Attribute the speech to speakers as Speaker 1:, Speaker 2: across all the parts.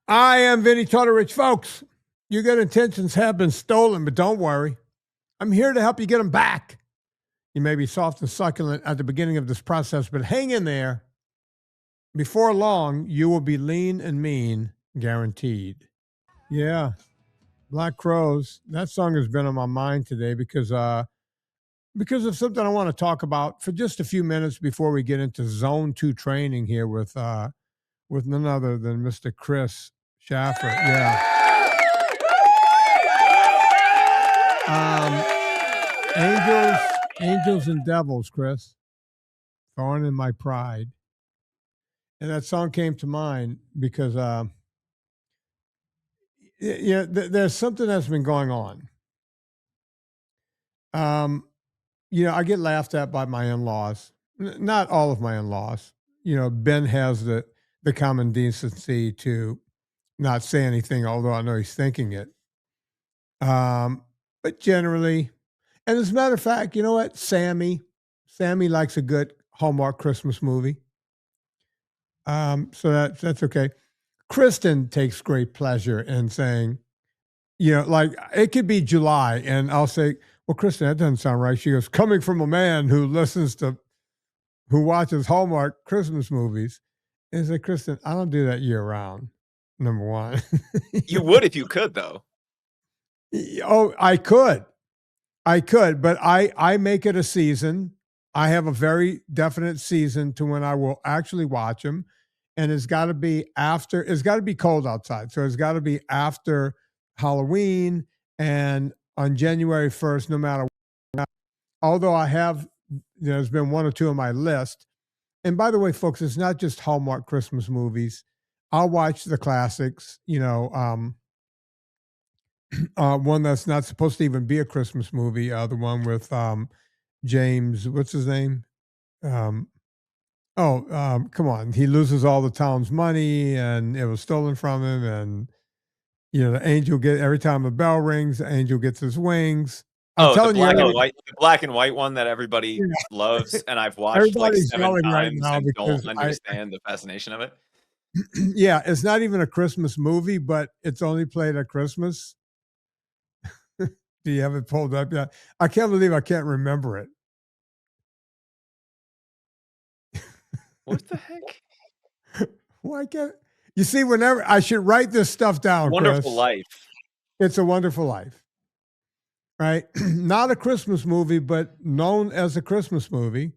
Speaker 1: I am Vinnie Tortorich. Folks, your good intentions have been stolen, but don't worry. I'm here to help you get them back. You may be soft and succulent at the beginning of this process, but hang in there. Before long, you will be lean and mean, guaranteed. Yeah, Black Crows. That song has been on my mind today because of something I want to talk about for just a few minutes before we get into Zone 2 training here with none other than Mr. Chris Shaffer. Yeah. Angels, angels and devils, Chris. Thorn in my pride. And that song came to mind because there's something that's been going on. I get laughed at by my in-laws. Not all of my in-laws. Ben has the common decency to not say anything, although I know he's thinking it. But generally, and as a matter of fact, you know what? Sammy likes a good Hallmark Christmas movie. So that's okay. Kristen takes great pleasure in saying, like it could be July, and I'll say, "Well, Kristen, that doesn't sound right." She goes, "Coming from a man who watches Hallmark Christmas movies," and I say, "Kristen, I don't do that year round." Number one,
Speaker 2: You would if you could, though.
Speaker 1: oh, I could, but I make it a season. I have a very definite season to when I will actually watch them. And it's got to be after, it's got to be cold outside. So it's got to be after Halloween and on January 1st, no matter what. Although there's been one or two on my list. And by the way, folks, it's not just Hallmark Christmas movies. I'll watch the classics, one that's not supposed to even be a Christmas movie, the one with James, what's his name? Um, come on. He loses all the town's money and it was stolen from him. And, the angel every time the bell rings, the angel gets his wings. I'm telling
Speaker 2: the black and white one that everybody loves. And I've watched like 7 times right now and don't understand the fascination of it.
Speaker 1: Yeah. It's not even a Christmas movie, but it's only played at Christmas. Do you have it pulled up yet? I can't believe I can't remember it.
Speaker 2: What the heck?
Speaker 1: Why can't you see? Whenever I should write this stuff down,
Speaker 2: Wonderful
Speaker 1: Chris.
Speaker 2: Life.
Speaker 1: It's a Wonderful Life, right? Not a Christmas movie, but known as a Christmas movie.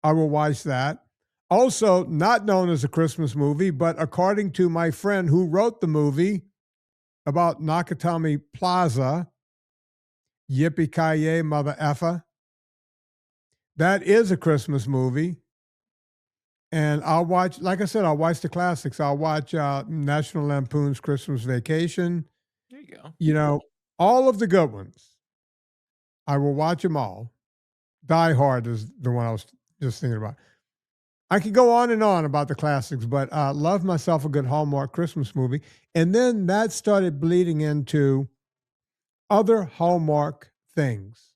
Speaker 1: I will watch that. Also, not known as a Christmas movie, but according to my friend who wrote the movie about Nakatomi Plaza, Yippee-ki-yay, mother effer. That is a Christmas movie. And I'll watch, like I said, I'll watch the classics. I'll watch National Lampoon's Christmas Vacation.
Speaker 2: There you go.
Speaker 1: All of the good ones. I will watch them all. Die Hard is the one I was just thinking about. I could go on and on about the classics, but I love myself a good Hallmark Christmas movie. And then that started bleeding into other Hallmark things.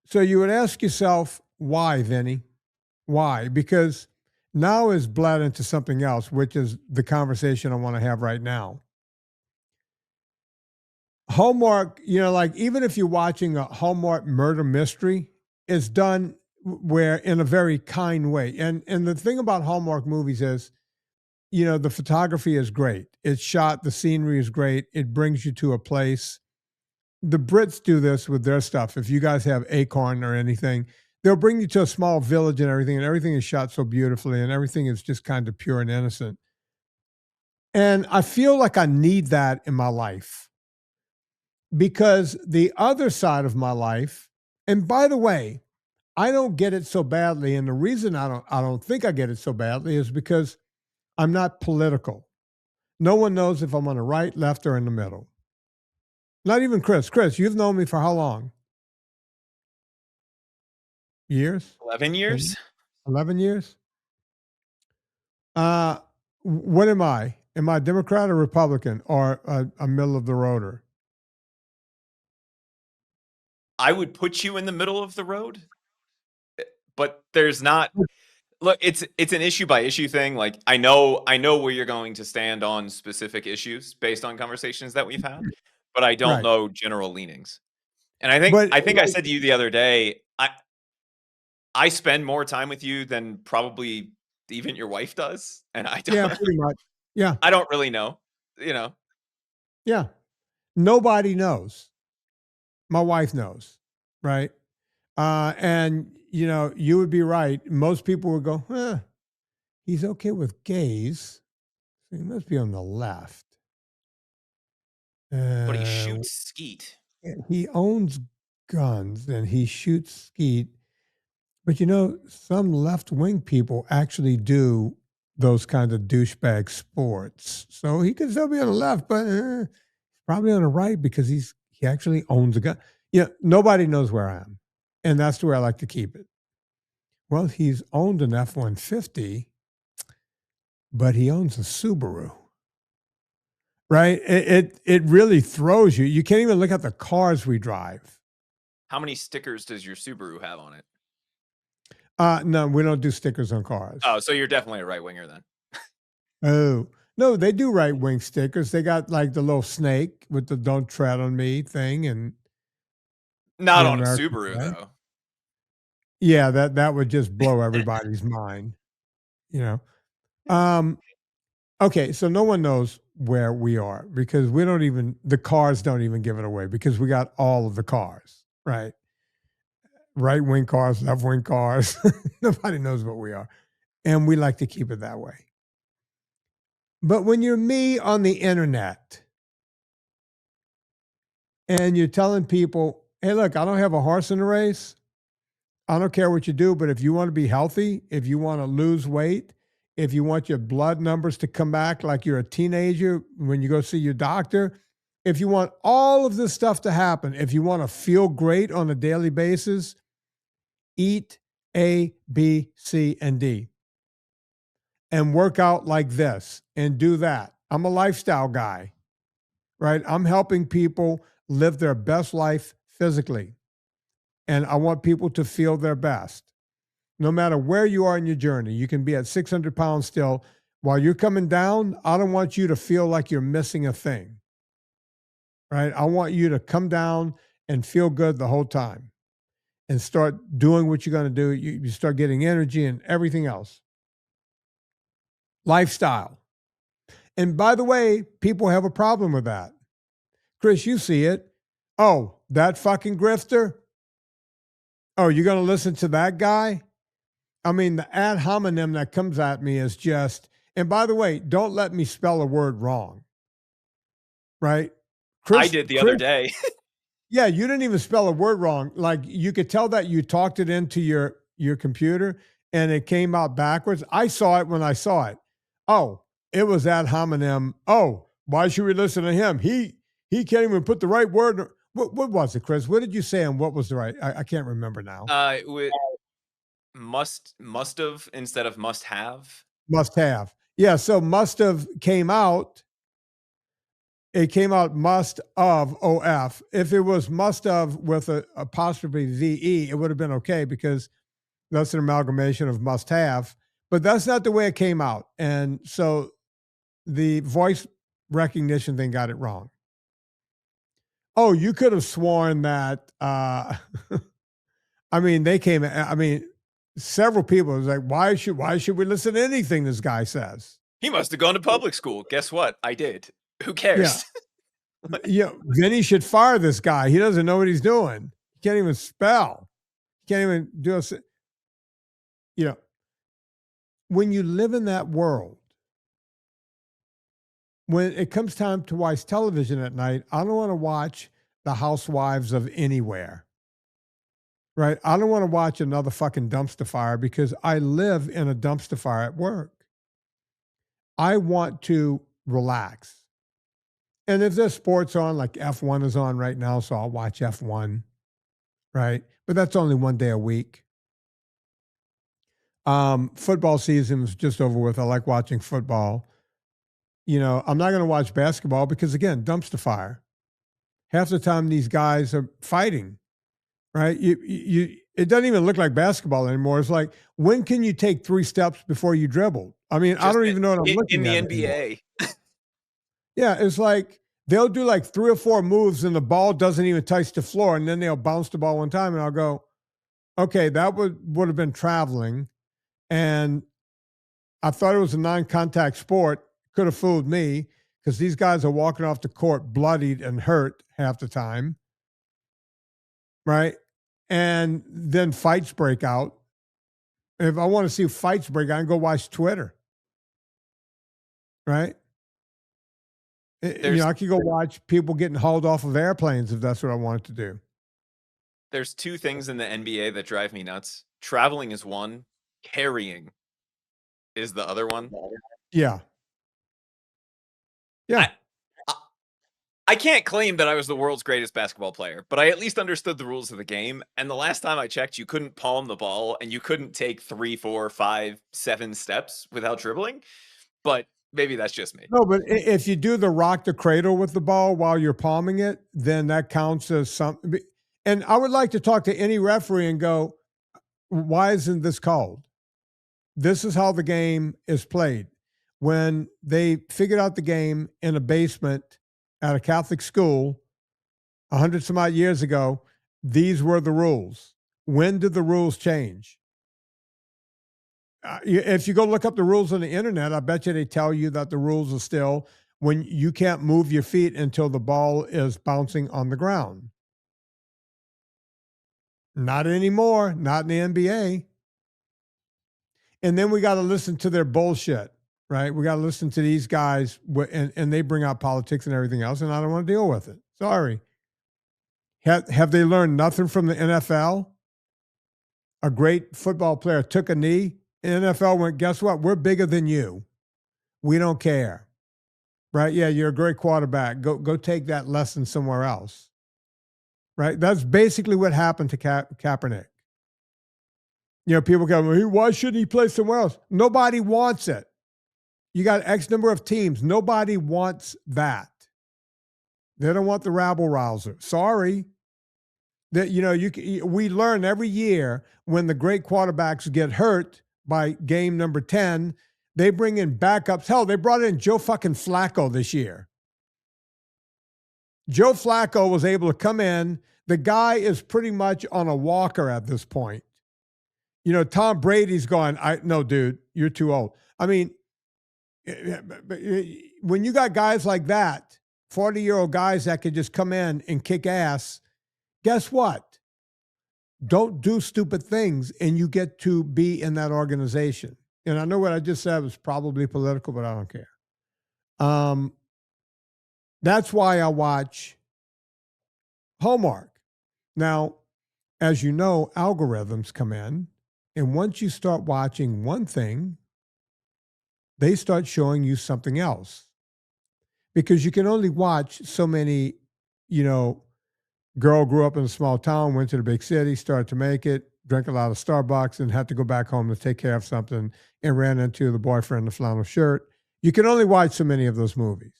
Speaker 1: So you would ask yourself, why, Vinny? Why? Because now is bled into something else, which is the conversation I want to have right now. Hallmark, like even if you're watching a Hallmark murder mystery, it's done where in a very kind way. And the thing about Hallmark movies is, the photography is great. It's shot, the scenery is great. It brings you to a place. The Brits do this with their stuff. If you guys have Acorn or anything, they'll bring you to a small village and everything is shot so beautifully and everything is just kind of pure and innocent. And I feel like I need that in my life because the other side of my life, and by the way, I don't get it so badly. And the reason I don't think I get it so badly is because I'm not political. No one knows if I'm on the right, left, or in the middle. Not even Chris. Chris, you've known me for how long? Years?
Speaker 2: 11 years.
Speaker 1: 11 years? What am I? Am I Democrat or Republican or a middle of the roader?
Speaker 2: I would put you in the middle of the road, but there's not Look, it's an issue by issue thing. Like I know where you're going to stand on specific issues based on conversations that we've had, but I don't
Speaker 1: Right.
Speaker 2: know general leanings. And
Speaker 1: But
Speaker 2: I think I
Speaker 1: like,
Speaker 2: said to you the other day, I spend more time with you than probably even your wife does, and
Speaker 1: yeah, pretty much. Yeah.
Speaker 2: I don't really know, you know.
Speaker 1: Yeah. Nobody knows. My wife knows, right? And you would be right. Most people would go, he's okay with gays. So he must be on the left.
Speaker 2: But he
Speaker 1: Uh,
Speaker 2: shoots skeet.
Speaker 1: he owns guns and he shoots skeet. But some left wing people actually do those kinds of douchebag sports. So he could still be on the left, but probably on the right because he actually owns a gun. Nobody knows where I am. And that's where I like to keep it. Well, he's owned an F-150, but he owns a Subaru. Right? It really throws you. You can't even look at the cars we drive.
Speaker 2: How many stickers does your Subaru have on it?
Speaker 1: No, we don't do stickers on cars.
Speaker 2: Oh, so you're definitely a right winger then.
Speaker 1: Oh, no, they do right wing stickers. They got like the little snake with the "Don't tread on me" thing, and
Speaker 2: Not
Speaker 1: the
Speaker 2: on a
Speaker 1: American
Speaker 2: Subaru
Speaker 1: flag.
Speaker 2: though.
Speaker 1: Yeah, that would just blow everybody's mind. You know. Okay, so no one knows where we are because the cars don't even give it away because we got all of the cars, right? Right wing cars, left wing cars. Nobody knows what we are. And we like to keep it that way. But when you're me on the internet and you're telling people, hey, look, I don't have a horse in the race. I don't care what you do, but if you want to be healthy, if you want to lose weight, if you want your blood numbers to come back like you're a teenager when you go see your doctor, if you want all of this stuff to happen, if you want to feel great on a daily basis, eat A, B, C, and D and work out like this and do that. I'm a lifestyle guy, right? I'm helping people live their best life physically. And I want people to feel their best. No matter where you are in your journey, you can be at 600 pounds still. While you're coming down, I don't want you to feel like you're missing a thing, right? I want you to come down and feel good the whole time and start doing what you're going to do. You start getting energy and everything else. Lifestyle. And by the way, people have a problem with that. Chris, you see it. Oh, that fucking grifter? Oh, you're going to listen to that guy? I mean, the ad hominem that comes at me is just, and by the way, don't let me spell a word wrong. Right?
Speaker 2: I did the other day.
Speaker 1: Yeah, you didn't even spell a word wrong. Like you could tell that you talked it into your computer and it came out backwards. I saw it when I saw it. Oh, it was ad hominem. Oh, why should we listen to him? He can't even put the right word. What was it, Chris? What did you say and what was the right? I can't remember now.
Speaker 2: Must have instead of must have.
Speaker 1: Must have. Yeah, so must have came out. It came out must of OF. If it was must of with a apostrophe VE, it would have been okay because that's an amalgamation of must have. But that's not the way it came out. And so the voice recognition thing got it wrong. Oh, you could have sworn that I mean, several people was like, why should we listen to anything this guy says?
Speaker 2: He must have gone to public school. Guess what? I did. Who cares?
Speaker 1: Yeah. Vinnie should fire this guy. He doesn't know what he's doing. He can't even spell. He can't even do a. When you live in that world, when it comes time to watch television at night, I don't want to watch the Housewives of Anywhere. Right? I don't want to watch another fucking dumpster fire because I live in a dumpster fire at work. I want to relax. And if there's sports on, like F1 is on right now, so I'll watch F1, right? But that's only one day a week. Football season is just over with. I like watching football. I'm not going to watch basketball because, again, dumpster fire. Half the time these guys are fighting, right? It doesn't even look like basketball anymore. It's like, when can you take 3 steps before you dribble? I mean, I don't even know what I'm looking at.
Speaker 2: In the NBA.
Speaker 1: Yeah, it's like they'll do like 3 or 4 moves and the ball doesn't even touch the floor, and then they'll bounce the ball one time, and I'll go, okay, that would have been traveling, and I thought it was a non-contact sport. Could have fooled me because these guys are walking off the court bloodied and hurt half the time, right? And then fights break out. If I want to see fights break out, I can go watch Twitter, right? I could go watch people getting hauled off of airplanes if that's what I wanted to do.
Speaker 2: There's 2 things in the NBA that drive me nuts. Traveling is one, carrying is the other one.
Speaker 1: Yeah. Yeah.
Speaker 2: I can't claim that I was the world's greatest basketball player, but I at least understood the rules of the game. And the last time I checked, you couldn't palm the ball and you couldn't take 3, 4, 5, 7 steps without dribbling. But maybe that's just me.
Speaker 1: No, but if you do the rock the cradle with the ball while you're palming it, then that counts as something. And I would like to talk to any referee and go, why isn't this called? This is how the game is played. When they figured out the game in a basement at a Catholic school 100 some odd years ago, these were the rules. When did the rules change? If you go look up the rules on the internet, I bet you they tell you that the rules are still when you can't move your feet until the ball is bouncing on the ground. Not anymore, not in the NBA. And then we got to listen to their bullshit, right? We got to listen to these guys, and they bring out politics and everything else, and I don't want to deal with it. Sorry. Have they learned nothing from the NFL? A great football player took a knee. NFL went, guess what? We're bigger than you. We don't care. Right? Yeah, you're a great quarterback. Go take that lesson somewhere else. Right? That's basically what happened to Kaepernick. People go, why shouldn't he play somewhere else? Nobody wants it. You got X number of teams. Nobody wants that. They don't want the rabble-rouser. Sorry. That we learn every year when the great quarterbacks get hurt by game number 10, they bring in backups. Hell, they brought in Joe fucking Flacco this year. Joe Flacco was able to come in. The guy is pretty much on a walker at this point. Tom Brady's going, no, dude, you're too old. I mean, when you got guys like that, 40-year-old guys that could just come in and kick ass, guess what? Don't do stupid things, and you get to be in that organization. And I know what I just said was probably political, but I don't care. That's why I watch Hallmark. Now, as you know, algorithms come in, and once you start watching one thing, they start showing you something else. Because you can only watch so many, girl grew up in a small town, went to the big city, started to make it, drank a lot of Starbucks, and had to go back home to take care of something, and ran into the boyfriend in the flannel shirt. You can only watch so many of those movies.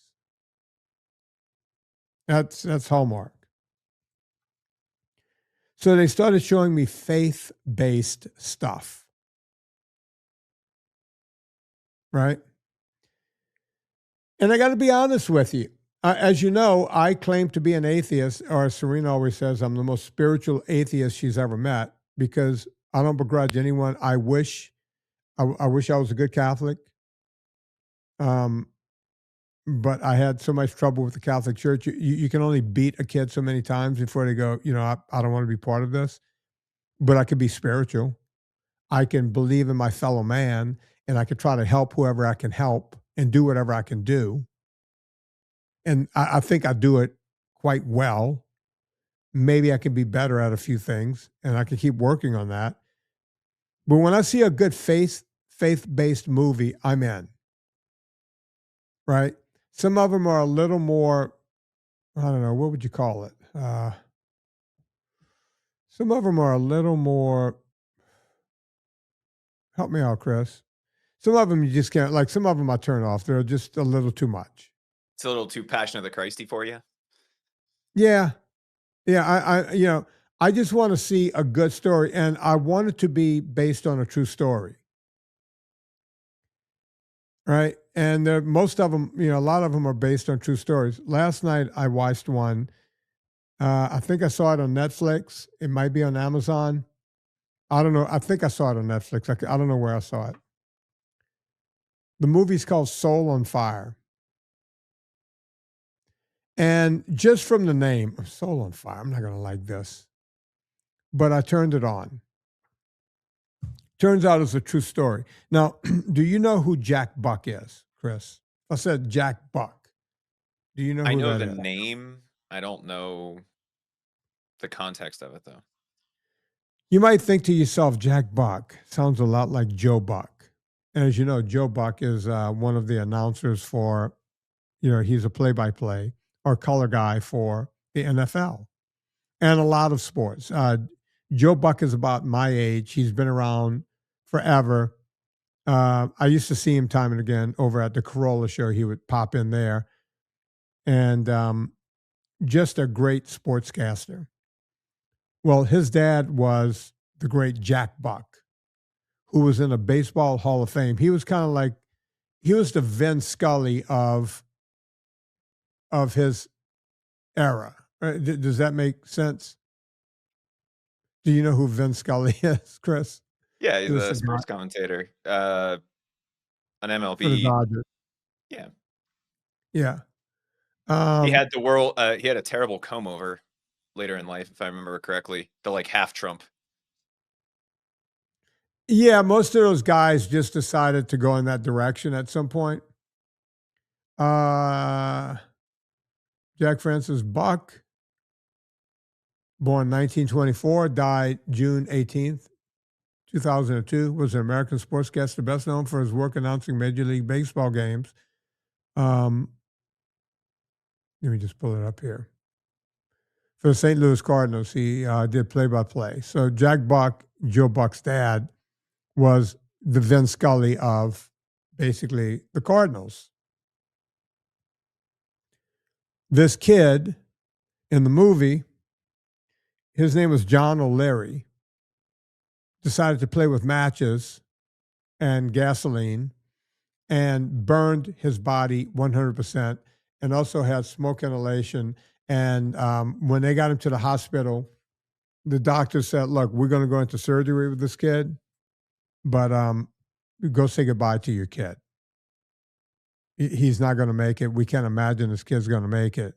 Speaker 1: That's Hallmark. So they started showing me faith-based stuff. Right? And I got to be honest with you. As you know, I claim to be an atheist, or Serena always says I'm the most spiritual atheist she's ever met, because I don't begrudge anyone. I wish I was a good Catholic. But I had so much trouble with the Catholic Church. You can only beat a kid so many times before they go, I don't want to be part of this. But I could be spiritual. I can believe in my fellow man, and I can try to help whoever I can help and do whatever I can do. And I think I do it quite well. Maybe I can be better at a few things, and I can keep working on that. But when I see a good faith-based movie, I'm in. Right? Some of them are a little more, I don't know, what would you call it? Some of them are a little more, help me out, Chris. Some of them you just can't, like some of them I turn off. They're just a little too much.
Speaker 2: It's a little too Passion of the Christy for you?
Speaker 1: Yeah. Yeah, I just want to see a good story, and I want it to be based on a true story, right? And most of them, a lot of them are based on true stories. Last night I watched one. I think I saw it on Netflix. It might be on Amazon. I don't know. I think I saw it on Netflix. I don't know where I saw it. The movie's called Soul on Fire. And just from the name, Soul on Fire, I'm not going to like this. But I turned it on. Turns out it's a true story. Now, do you know who Jack Buck is, Chris? I said Jack Buck. Do you know
Speaker 2: I
Speaker 1: who
Speaker 2: know
Speaker 1: that
Speaker 2: the
Speaker 1: is?
Speaker 2: name. I don't know the context of it though.
Speaker 1: You might think to yourself, Jack Buck sounds a lot like Joe Buck. And as you know, Joe Buck is one of the announcers for, he's a play by play or color guy for the NFL and a lot of sports. Joe Buck is about my age. He's been around forever. I used to see him time and again over at the Corolla show. He would pop in there, and just a great sportscaster. Well, his dad was the great Jack Buck, who was in a baseball Hall of Fame. He was kind of like he was the Vin Scully of his era. Does that make sense? Do you know who Vin Scully is, Chris?
Speaker 2: Yeah,
Speaker 1: He
Speaker 2: he's
Speaker 1: was
Speaker 2: a
Speaker 1: the guy
Speaker 2: sports commentator. An
Speaker 1: for the
Speaker 2: MLB.
Speaker 1: Dodgers.
Speaker 2: Yeah.
Speaker 1: Yeah.
Speaker 2: He
Speaker 1: Um,
Speaker 2: had he had a terrible comb over later in life, if I remember correctly. The like half Trump.
Speaker 1: yeah, most of those guys just decided to go in that direction at some point. Uh, Jack Francis Buck, born 1924, died June 18th, 2002, was an American sportscaster best known for his work announcing Major League Baseball games. Um, Let me just pull it up here. For the St. Louis Cardinals, he did play-by-play. So Jack Buck, Joe Buck's dad, was the Vin Scully of basically the Cardinals. This kid in the movie, his name was John O'Leary, decided to play with matches and gasoline and burned his body 100% and also had smoke inhalation. And when they got him to the hospital, the doctor said, look, we're going to go into surgery with this kid, but go say goodbye to your kid. He's not going to make it. We can't imagine this kid's going to make it.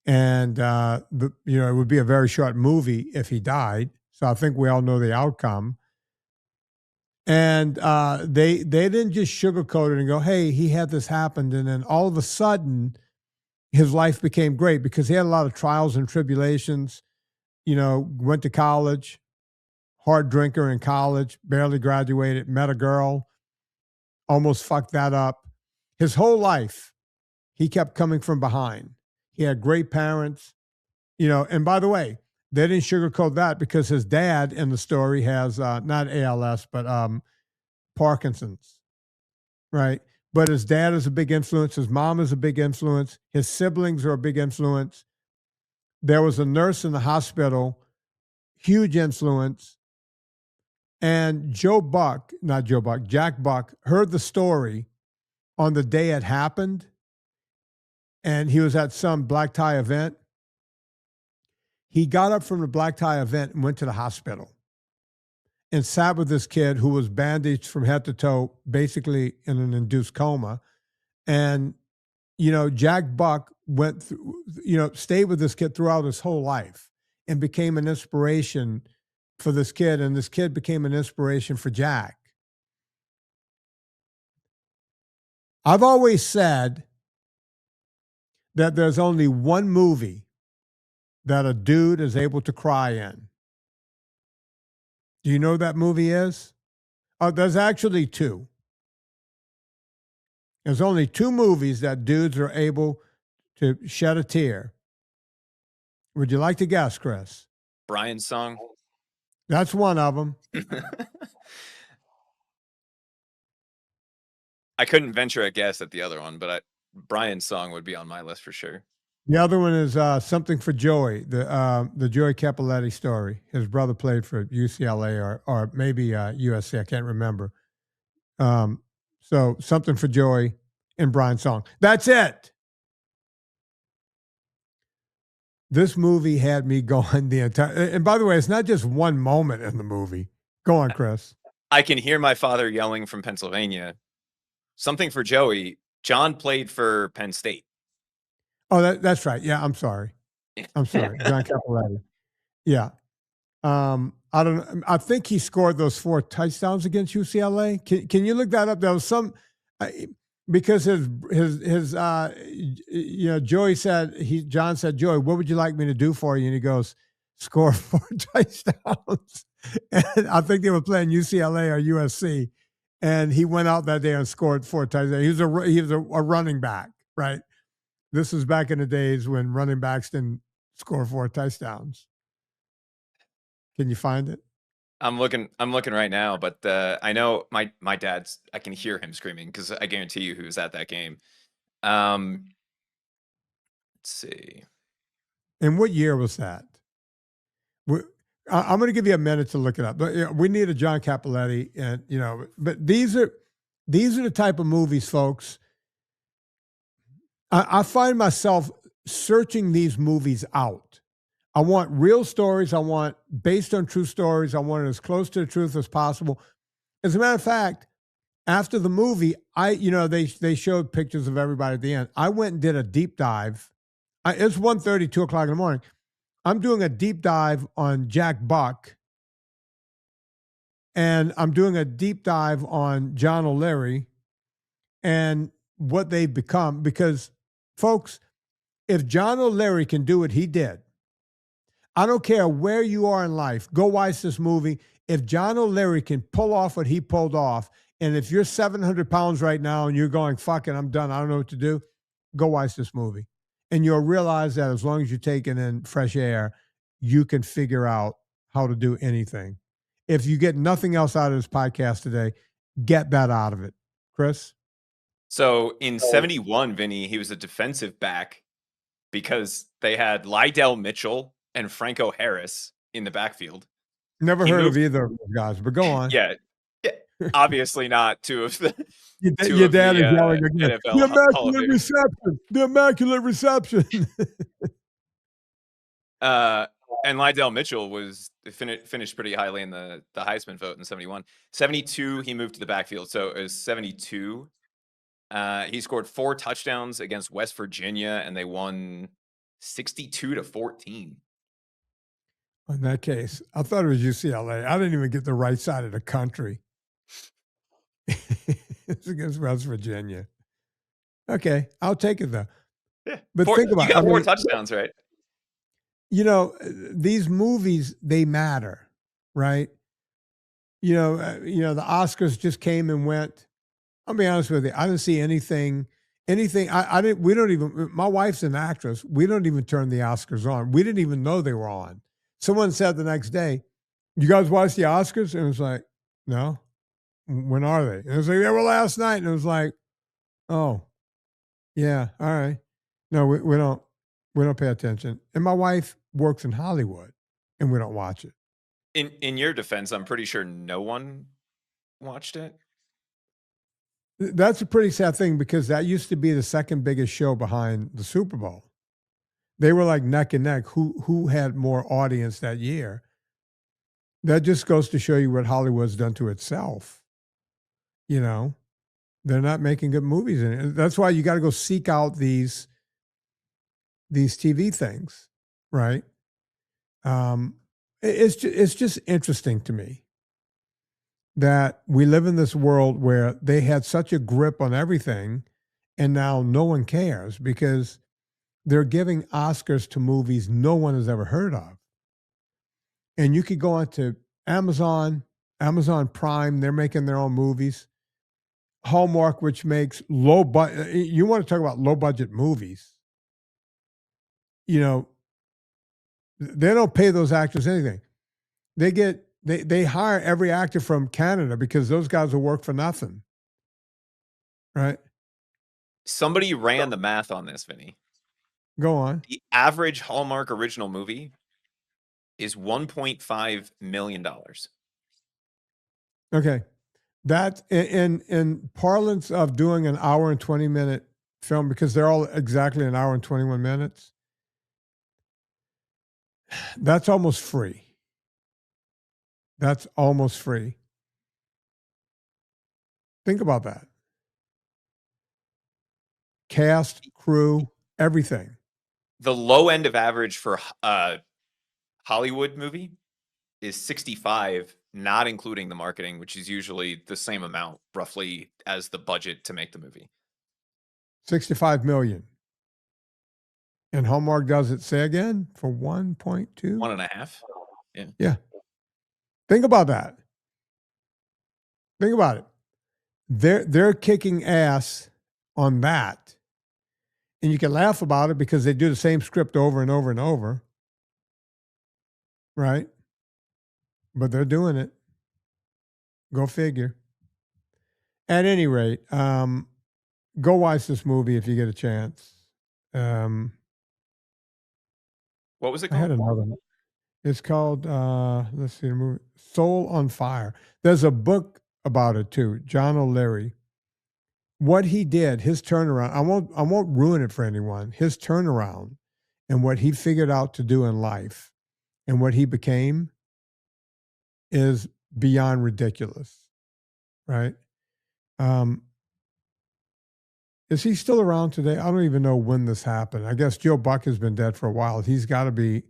Speaker 1: And it would be a very short movie if he died. So I think we all know the outcome. And they didn't just sugarcoat it and go, "Hey, he had this happen," and then all of a sudden, his life became great because he had a lot of trials and tribulations. Went to college, hard drinker in college, barely graduated, met a girl, almost fucked that up. His whole life, he kept coming from behind. He had great parents, and by the way, they didn't sugarcoat that because his dad in the story has not ALS, but Parkinson's, right? But his dad is a big influence. His mom is a big influence. His siblings are a big influence. There was a nurse in the hospital, huge influence. And Jack Buck heard the story on the day it happened. And he was at some black tie event. He got up from the black tie event and went to the hospital and sat with this kid who was bandaged from head to toe, basically in an induced coma. And, Jack Buck went through, stayed with this kid throughout his whole life and became an inspiration for this kid. And this kid became an inspiration for Jack. I've always said that there's only one movie that a dude is able to cry in. Do you know what that movie is? Oh, there's actually two. There's only two movies that dudes are able to shed a tear. Would you like to guess, Chris?
Speaker 2: Brian's song.
Speaker 1: That's one of them.
Speaker 2: I couldn't venture a guess at the other one, but Brian's song would be on my list for sure.
Speaker 1: The other one is Something for Joey, the Joey Capoletti story. His brother played for UCLA or maybe USC. I can't remember. Um, so Something for Joey and Brian's song. That's it. This movie had me going the entire. And by the way, it's not just one moment in the movie. Go on, Chris.
Speaker 2: I can hear my father yelling from Pennsylvania. Something for Joey. John played for Penn State.
Speaker 1: Oh, that's right. Yeah, I'm sorry. I'm sorry, John Capoletti. Yeah. I don't know. I think he scored those 4 touchdowns against UCLA. Can you look that up? There was some because Joey said John said, Joey, what would you like me to do for you? And he goes, score 4 touchdowns. And I think they were playing UCLA or USC. And he went out that day and scored 4 touchdowns. He was a running back, right? This was back in the days when running backs didn't score 4 touchdowns. Can you find it?
Speaker 2: I'm looking right now, but I know my dad's. I can hear him screaming because I guarantee you he was at that game. Let's see.
Speaker 1: And what year was that? I'm going to give you a minute to look it up. But we need a John Capoletti, and but these are the type of movies, folks. I find myself searching these movies out. I want real stories. I want based on true stories. I want it as close to the truth as possible. As a matter of fact, after the movie, they showed pictures of everybody at the end. I went and did a deep dive. It's 1:30, 2 o'clock in the morning. I'm doing a deep dive on Jack Buck, and I'm doing a deep dive on John O'Leary and what they've become. Because, folks, if John O'Leary can do what he did, I don't care where you are in life, go watch this movie. If John O'Leary can pull off what he pulled off, and if you're 700 pounds right now and you're going, fuck it, I'm done, I don't know what to do, go watch this movie. And you'll realize that as long as you're taking in fresh air, you can figure out how to do anything. If you get nothing else out of this podcast today, get that out of it. Chris?
Speaker 2: So in 71, Vinny, he was a defensive back because they had Lydell Mitchell and Franco Harris in the backfield.
Speaker 1: Never heard of either of those guys, but go on.
Speaker 2: Yeah. Obviously not two of the
Speaker 1: your dad is yelling again.
Speaker 2: NFL
Speaker 1: The immaculate reception. The immaculate reception.
Speaker 2: And Lydell Mitchell was finished pretty highly in the Heisman vote in 71. 72, he moved to the backfield. So it was 72. He scored 4 touchdowns against West Virginia, and they won 62-14.
Speaker 1: In that case, I thought it was UCLA. I didn't even get the right side of the country. It's against West Virginia. Okay, I'll take it though.
Speaker 2: Yeah,
Speaker 1: but think about
Speaker 2: it. You got 4 touchdowns, right?
Speaker 1: These movies, they matter, right? The Oscars just came and went. I'll be honest with you. I didn't see anything. I didn't. We don't even. My wife's an actress. We don't even turn the Oscars on. We didn't even know they were on. Someone said the next day, "You guys watch the Oscars?" And it was like, "No." When are they? And it was like, they were last night. And it was like, oh, yeah, all right. No, we don't pay attention. And my wife works in Hollywood, and we don't watch it.
Speaker 2: In your defense, I'm pretty sure no one watched it.
Speaker 1: That's a pretty sad thing because that used to be the second biggest show behind the Super Bowl. They were like neck and neck. Who had more audience that year? That just goes to show you what Hollywood's done to itself. They're not making good movies in it. That's why you got to go seek out these TV things, right? It's just interesting to me that we live in this world where they had such a grip on everything, and now no one cares because they're giving Oscars to movies no one has ever heard of. And you could go onto Amazon Prime, they're making their own movies. Hallmark, which makes low budget. You want to talk about low budget movies? They don't pay those actors anything. They hire every actor from Canada because those guys will work for nothing, right?
Speaker 2: Somebody ran the math on this, Vinny.
Speaker 1: Go on.
Speaker 2: The average Hallmark original movie is $1.5 million.
Speaker 1: Okay. That in parlance of doing an hour and 20-minute film, because they're all exactly an hour and 21 minutes, that's almost free. That's almost free. Think about that. Cast, crew, everything.
Speaker 2: The low end of average for a Hollywood movie is 65, not including the marketing, which is usually the same amount roughly as the budget to make the movie.
Speaker 1: 65 million. And Hallmark does it, say again, for 1.2?
Speaker 2: 1.5. Yeah.
Speaker 1: Yeah. Think about that. Think about it. They're kicking ass on that. And you can laugh about it because they do the same script over and over and over. Right? But they're doing it. Go figure. At any rate, go watch this movie if you get a chance.
Speaker 2: What was it
Speaker 1: I had
Speaker 2: called?
Speaker 1: another one. It's called, let's see the movie, Soul on Fire. There's a book about it too, John O'Leary. What he did, his turnaround, I won't ruin it for anyone. His turnaround and what he figured out to do in life and what he became is beyond ridiculous, right? Is he still around today? I don't even know when this happened. I guess Joe Buck has been dead for a while. He's got to be.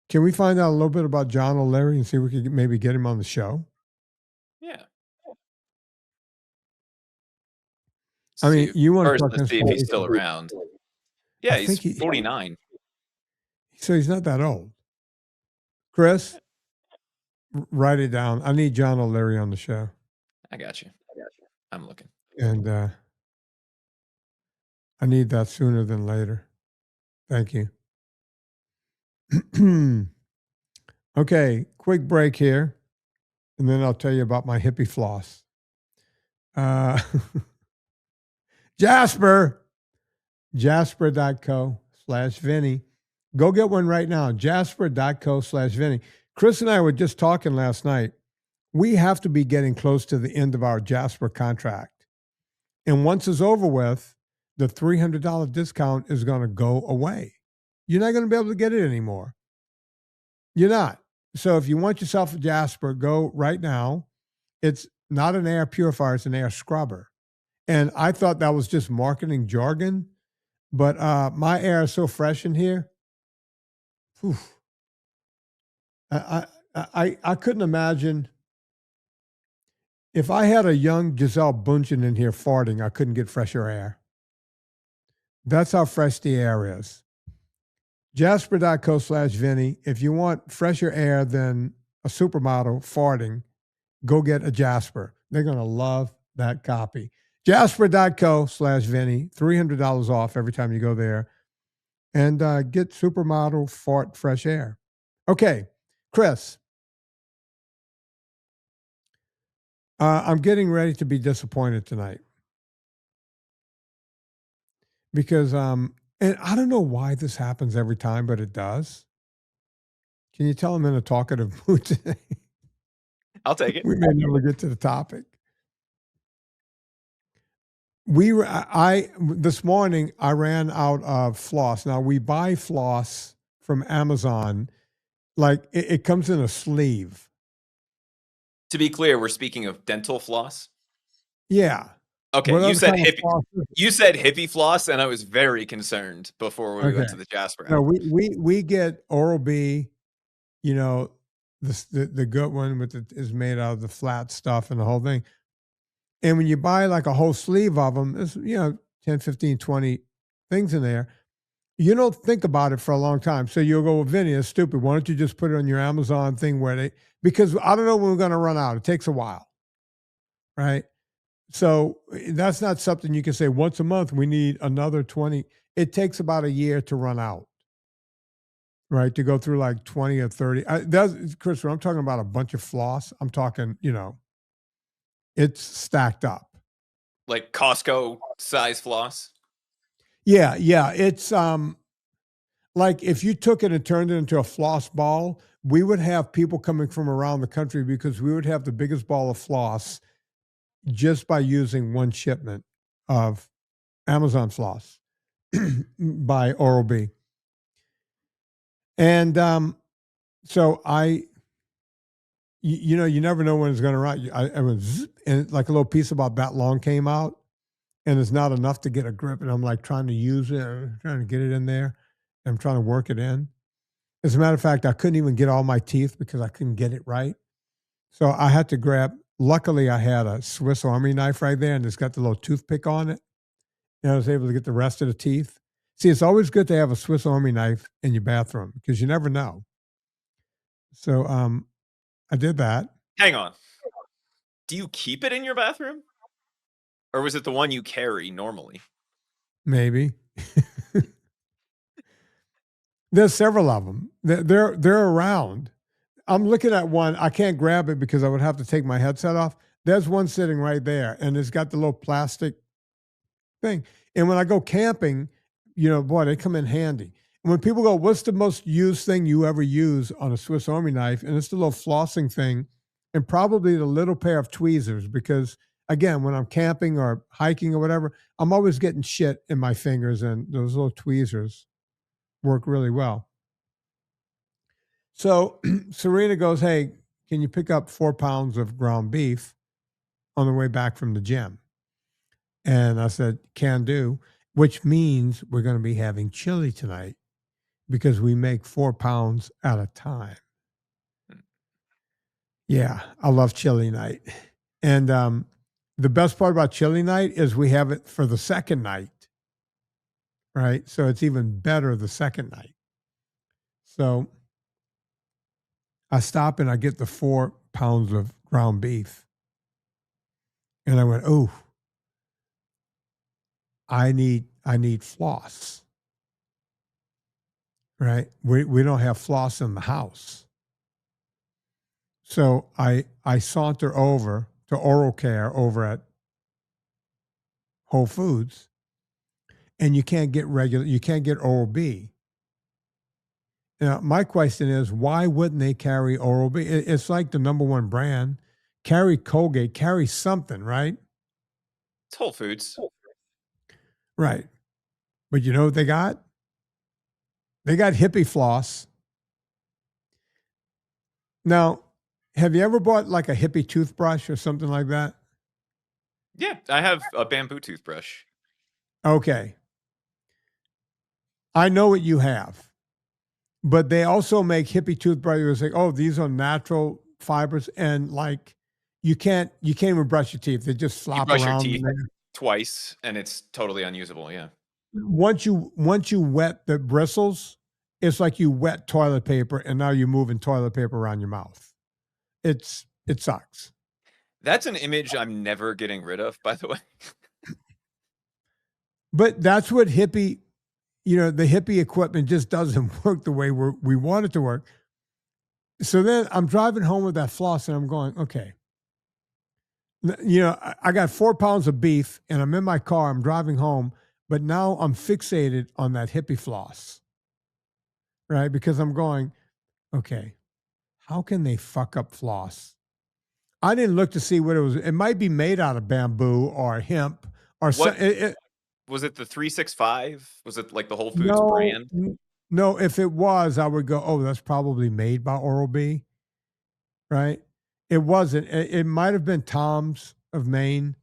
Speaker 1: Can we find out a little bit about John O'Leary and see if we could maybe get him on the show?
Speaker 2: Yeah.
Speaker 1: I mean, you want to
Speaker 2: First,
Speaker 1: talk
Speaker 2: let's see if he's still around. Yeah, he's 49.
Speaker 1: So he's not that old. Chris, write it down. I need John O'Leary on the show.
Speaker 2: I got you. I'm looking.
Speaker 1: And I need that sooner than later. Thank you. Okay, quick break here. And then I'll tell you about my hippie floss. Jasper.co/Vinnie. Go get one right now. Jasper.co/Vinnie. Chris and I were just talking last night. We have to be getting close to the end of our Jasper contract. And once it's over with, the $300 discount is going to go away. You're not going to be able to get it anymore. You're not. So if you want yourself a Jasper, go right now. It's not an air purifier, it's an air scrubber. And I thought that was just marketing jargon, but my air is so fresh in here. Whew. I couldn't imagine if I had a young Giselle Bundchen in here farting, I couldn't get fresher air. That's how fresh the air is. Jasper.co/Vinnie. If you want fresher air than a supermodel farting, go get a Jasper. They're going to love that copy. Jasper.co/Vinnie. $300 off every time you go there. And get supermodel fart fresh air. Okay, Chris. I'm getting ready to be disappointed tonight. Because, and I don't know why this happens every time, but it does. Can you tell I'm in a talkative mood today?
Speaker 2: I'll take it.
Speaker 1: We may never get to the topic. This morning I ran out of floss. Now we buy floss from Amazon, like it comes in a sleeve.
Speaker 2: To be clear, we're speaking of dental floss.
Speaker 1: Yeah.
Speaker 2: Okay, you said hippie floss, and I was very concerned before we went to the Jasper.
Speaker 1: No, we get Oral-B, you know, the good one is made out of the flat stuff and the whole thing. And when you buy like a whole sleeve of them, there's 10, 15, 20 things in there. You don't think about it for a long time. So you'll go, well, Vinnie, it's stupid. Why don't you just put it on your Amazon thing because I don't know when we're going to run out. It takes a while, right? So that's not something you can say once a month, we need another 20. It takes about a year to run out, right? To go through like 20 or 30. Chris, when I'm talking about a bunch of floss, I'm talking, it's stacked up.
Speaker 2: Like Costco size floss?
Speaker 1: Yeah. It's, Like if you took it and turned it into a floss ball, we would have people coming from around the country because we would have the biggest ball of floss just by using one shipment of Amazon floss by Oral B. And so you never know when it's going to run. I went zzz, and like a little piece about that long came out, and it's not enough to get a grip. And I'm like trying to use it, trying to get it in there. I'm trying to work it in. As a matter of fact, I couldn't even get all my teeth because I couldn't get it right. So I had to grab, luckily, I had a Swiss Army knife right there, and it's got the little toothpick on it. And I was able to get the rest of the teeth. See, it's always good to have a Swiss Army knife in your bathroom because you never know. So I did that.
Speaker 2: Hang on. Do you keep it in your bathroom? Or was it the one you carry normally?
Speaker 1: Maybe. There's several of them. They're around. I'm looking at one. I can't grab it because I would have to take my headset off. There's one sitting right there, and it's got the little plastic thing. And when I go camping, boy, they come in handy. And when people go, what's the most used thing you ever use on a Swiss Army knife? And it's the little flossing thing and probably the little pair of tweezers because, again, when I'm camping or hiking or whatever, I'm always getting shit in my fingers, and those little tweezers work really well. So Serena goes, hey, can you pick up 4 pounds of ground beef on the way back from the gym? And I said, can do, which means we're going to be having chili tonight because we make 4 pounds at a time. Yeah, I love chili night. And the best part about chili night is we have it for the second night, right? So it's even better the second night. So I stop and I get the 4 pounds of ground beef. And I went, oh, I need floss. Right? We don't have floss in the house. So I saunter over to Oral Care over at Whole Foods, and you can't get Oral B. Now, my question is, why wouldn't they carry Oral B? It's like the number one brand. Carry Colgate, carry something, right?
Speaker 2: It's Whole Foods.
Speaker 1: Right. But you know what they got? They got hippy floss. Now, have you ever bought like a hippy toothbrush or something like that?
Speaker 2: Yeah, I have a bamboo toothbrush.
Speaker 1: Okay. I know what you have, but they also make hippie toothbrushes. Like, oh, these are natural fibers, and like you can't even brush your teeth; they just
Speaker 2: You
Speaker 1: flop
Speaker 2: brush your
Speaker 1: around.
Speaker 2: teeth twice, and it's totally unusable. Yeah.
Speaker 1: Once you wet the bristles, it's like you wet toilet paper, and now you're moving toilet paper around your mouth. It sucks.
Speaker 2: That's an image I'm never getting rid of, by the way.
Speaker 1: But that's what hippie, the hippie equipment just doesn't work the way we want it to work. So then I'm driving home with that floss, and I'm going, okay. I got 4 pounds of beef, and I'm in my car. I'm driving home, but now I'm fixated on that hippie floss, right? Because I'm going, okay, how can they fuck up floss? I didn't look to see what it was. It might be made out of bamboo or hemp or something.
Speaker 2: Was it the 365? Was it like the Whole Foods
Speaker 1: No,
Speaker 2: brand?
Speaker 1: no. If it was, I would go, oh, that's probably made by Oral B, right? It wasn't. It might have been Tom's of Maine,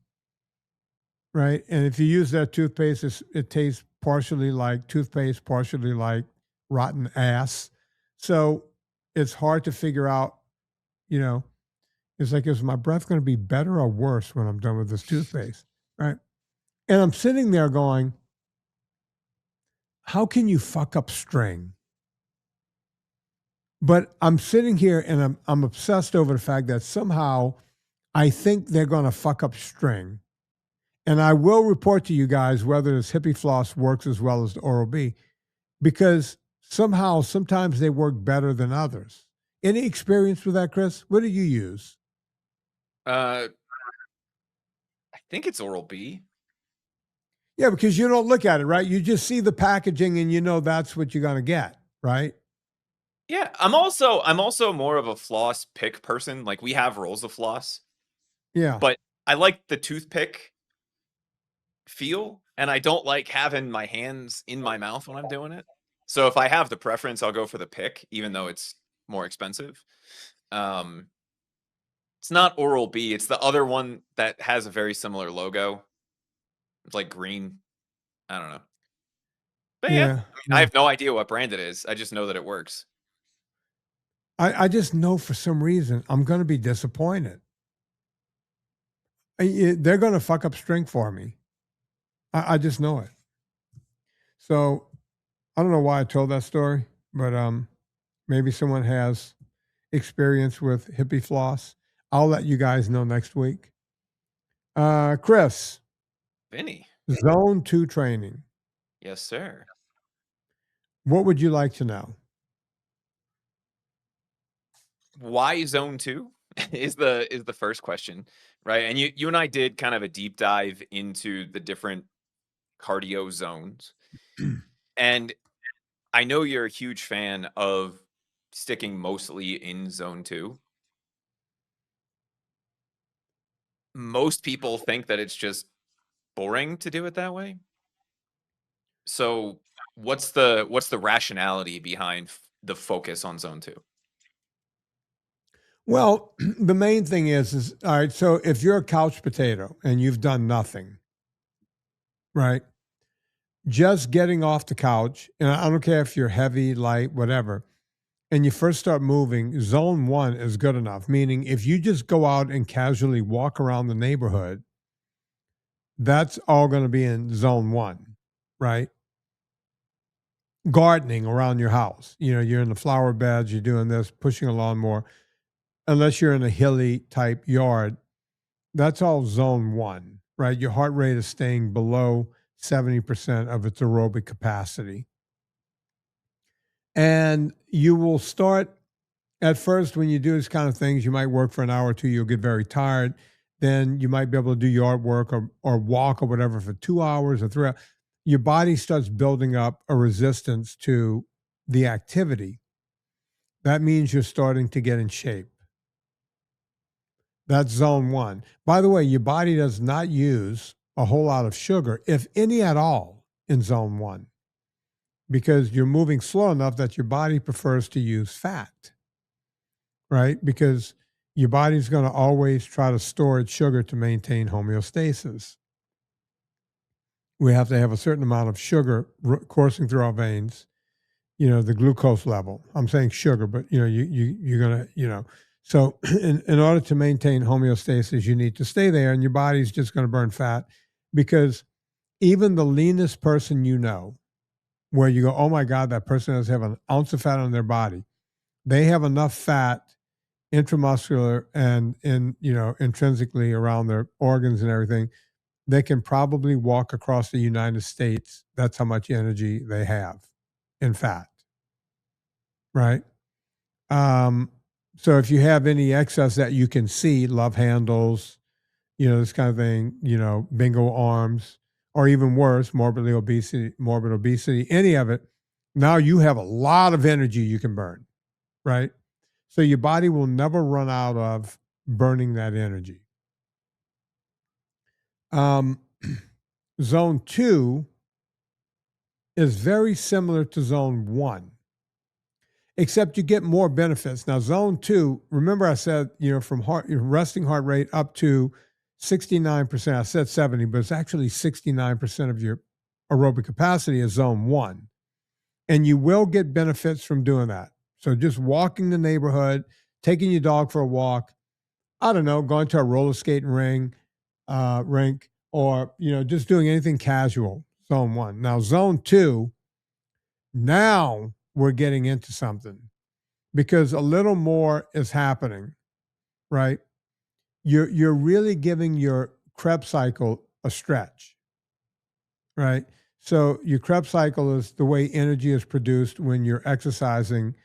Speaker 1: right? And if you use that toothpaste, it tastes partially like toothpaste, partially like rotten ass. So it's hard to figure out, it's like, is my breath going to be better or worse when I'm done with this toothpaste, right? And I'm sitting there going, how can you fuck up string? But I'm sitting here and I'm obsessed over the fact that somehow I think they're going to fuck up string. And I will report to you guys whether this hippie floss works as well as the Oral B, because somehow, sometimes they work better than others. Any experience with that, Chris? What do you use?
Speaker 2: I think it's Oral B.
Speaker 1: Yeah, because you don't look at it, right? You just see the packaging and you know that's what you're gonna get, right?
Speaker 2: Yeah, I'm also more of a floss pick person. Like we have rolls of floss,
Speaker 1: Yeah.
Speaker 2: but I like the toothpick feel, and I don't like having my hands in my mouth when I'm doing it. So if I have the preference, I'll go for the pick, even though it's more expensive. Um, it's not Oral B. It's the other one that has a very similar logo. It's like green. I don't know. But yeah,
Speaker 1: Yeah.
Speaker 2: I
Speaker 1: Yeah.
Speaker 2: have no idea what brand it is. I just know that it works.
Speaker 1: I just know for some reason I'm gonna be disappointed. They're gonna fuck up string for me. I just know it. So I don't know why I told that story, but maybe someone has experience with hippie floss. I'll let you guys know next week. Chris,
Speaker 2: Vinny.
Speaker 1: zone two training.
Speaker 2: Yes, sir.
Speaker 1: What would you like to know?
Speaker 2: Why zone 2 is the first question, right? And you and I did kind of a deep dive into the different cardio zones. And I know you're a huge fan of sticking mostly in zone 2. Most people think that it's just boring to do it that way. So, what's the rationality behind the focus on zone 2?
Speaker 1: Well, the main thing is all right. So if you're a couch potato and you've done nothing, right? Just getting off the couch, and I don't care if you're heavy, light, whatever, and you first start moving, zone one is good enough. Meaning, if you just go out and casually walk around the neighborhood, that's all going to be in zone one, right? Gardening around your house, you're in the flower beds, you're doing this, pushing a lawnmower, unless you're in a hilly type yard, that's all zone one, right? Your heart rate is staying below 70% of its aerobic capacity. And you will start at first when you do this kind of things, you might work for an hour or two, you'll get very tired. Then you might be able to do yard work or walk or whatever for 2 hours or 3 hours. Your body starts building up a resistance to the activity. That means you're starting to get in shape. That's zone one. By the way, your body does not use a whole lot of sugar, if any at all, in zone one, because you're moving slow enough that your body prefers to use fat, right? Because your body's going to always try to store its sugar to maintain homeostasis. We have to have a certain amount of sugar coursing through our veins, the glucose level. I'm saying sugar, but you're gonna, so in order to maintain homeostasis, you need to stay there, and your body's just going to burn fat, because even the leanest person, where you go, oh my God, that person doesn't have an ounce of fat on their body. They have enough fat intramuscular and intrinsically around their organs and everything. They can probably walk across the United States. That's how much energy they have in fat, right? Um, so if you have any excess that you can see, love handles, this kind of thing, bingo arms, or even worse, morbid obesity, any of it, now you have a lot of energy you can burn, right? So your body will never run out of burning that energy. Um, zone two is very similar to zone one, except you get more benefits. Now, zone two, remember I said, from resting heart rate up to 69%. I said 70, but it's actually 69% of your aerobic capacity is zone one. And you will get benefits from doing that. So just walking the neighborhood, taking your dog for a walk, I don't know, going to a roller skating rink, or, just doing anything casual, zone one. Now, zone two, now we're getting into something, because a little more is happening, right? You're really giving your Krebs cycle a stretch, right? So your Krebs cycle is the way energy is produced when you're exercising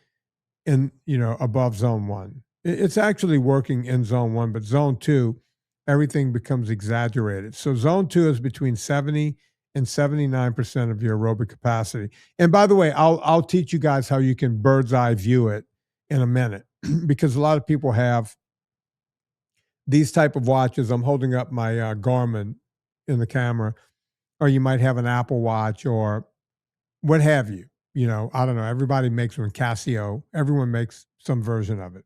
Speaker 1: in, above zone one. It's actually working in zone one, but zone two, everything becomes exaggerated. So zone two is between 70 and 79% of your aerobic capacity. And by the way, I'll teach you guys how you can bird's eye view it in a minute because a lot of people have these type of watches. I'm holding up my Garmin in the camera, or you might have an Apple Watch or what have you. You know, I don't know. Everybody makes one. Casio. Everyone makes some version of it.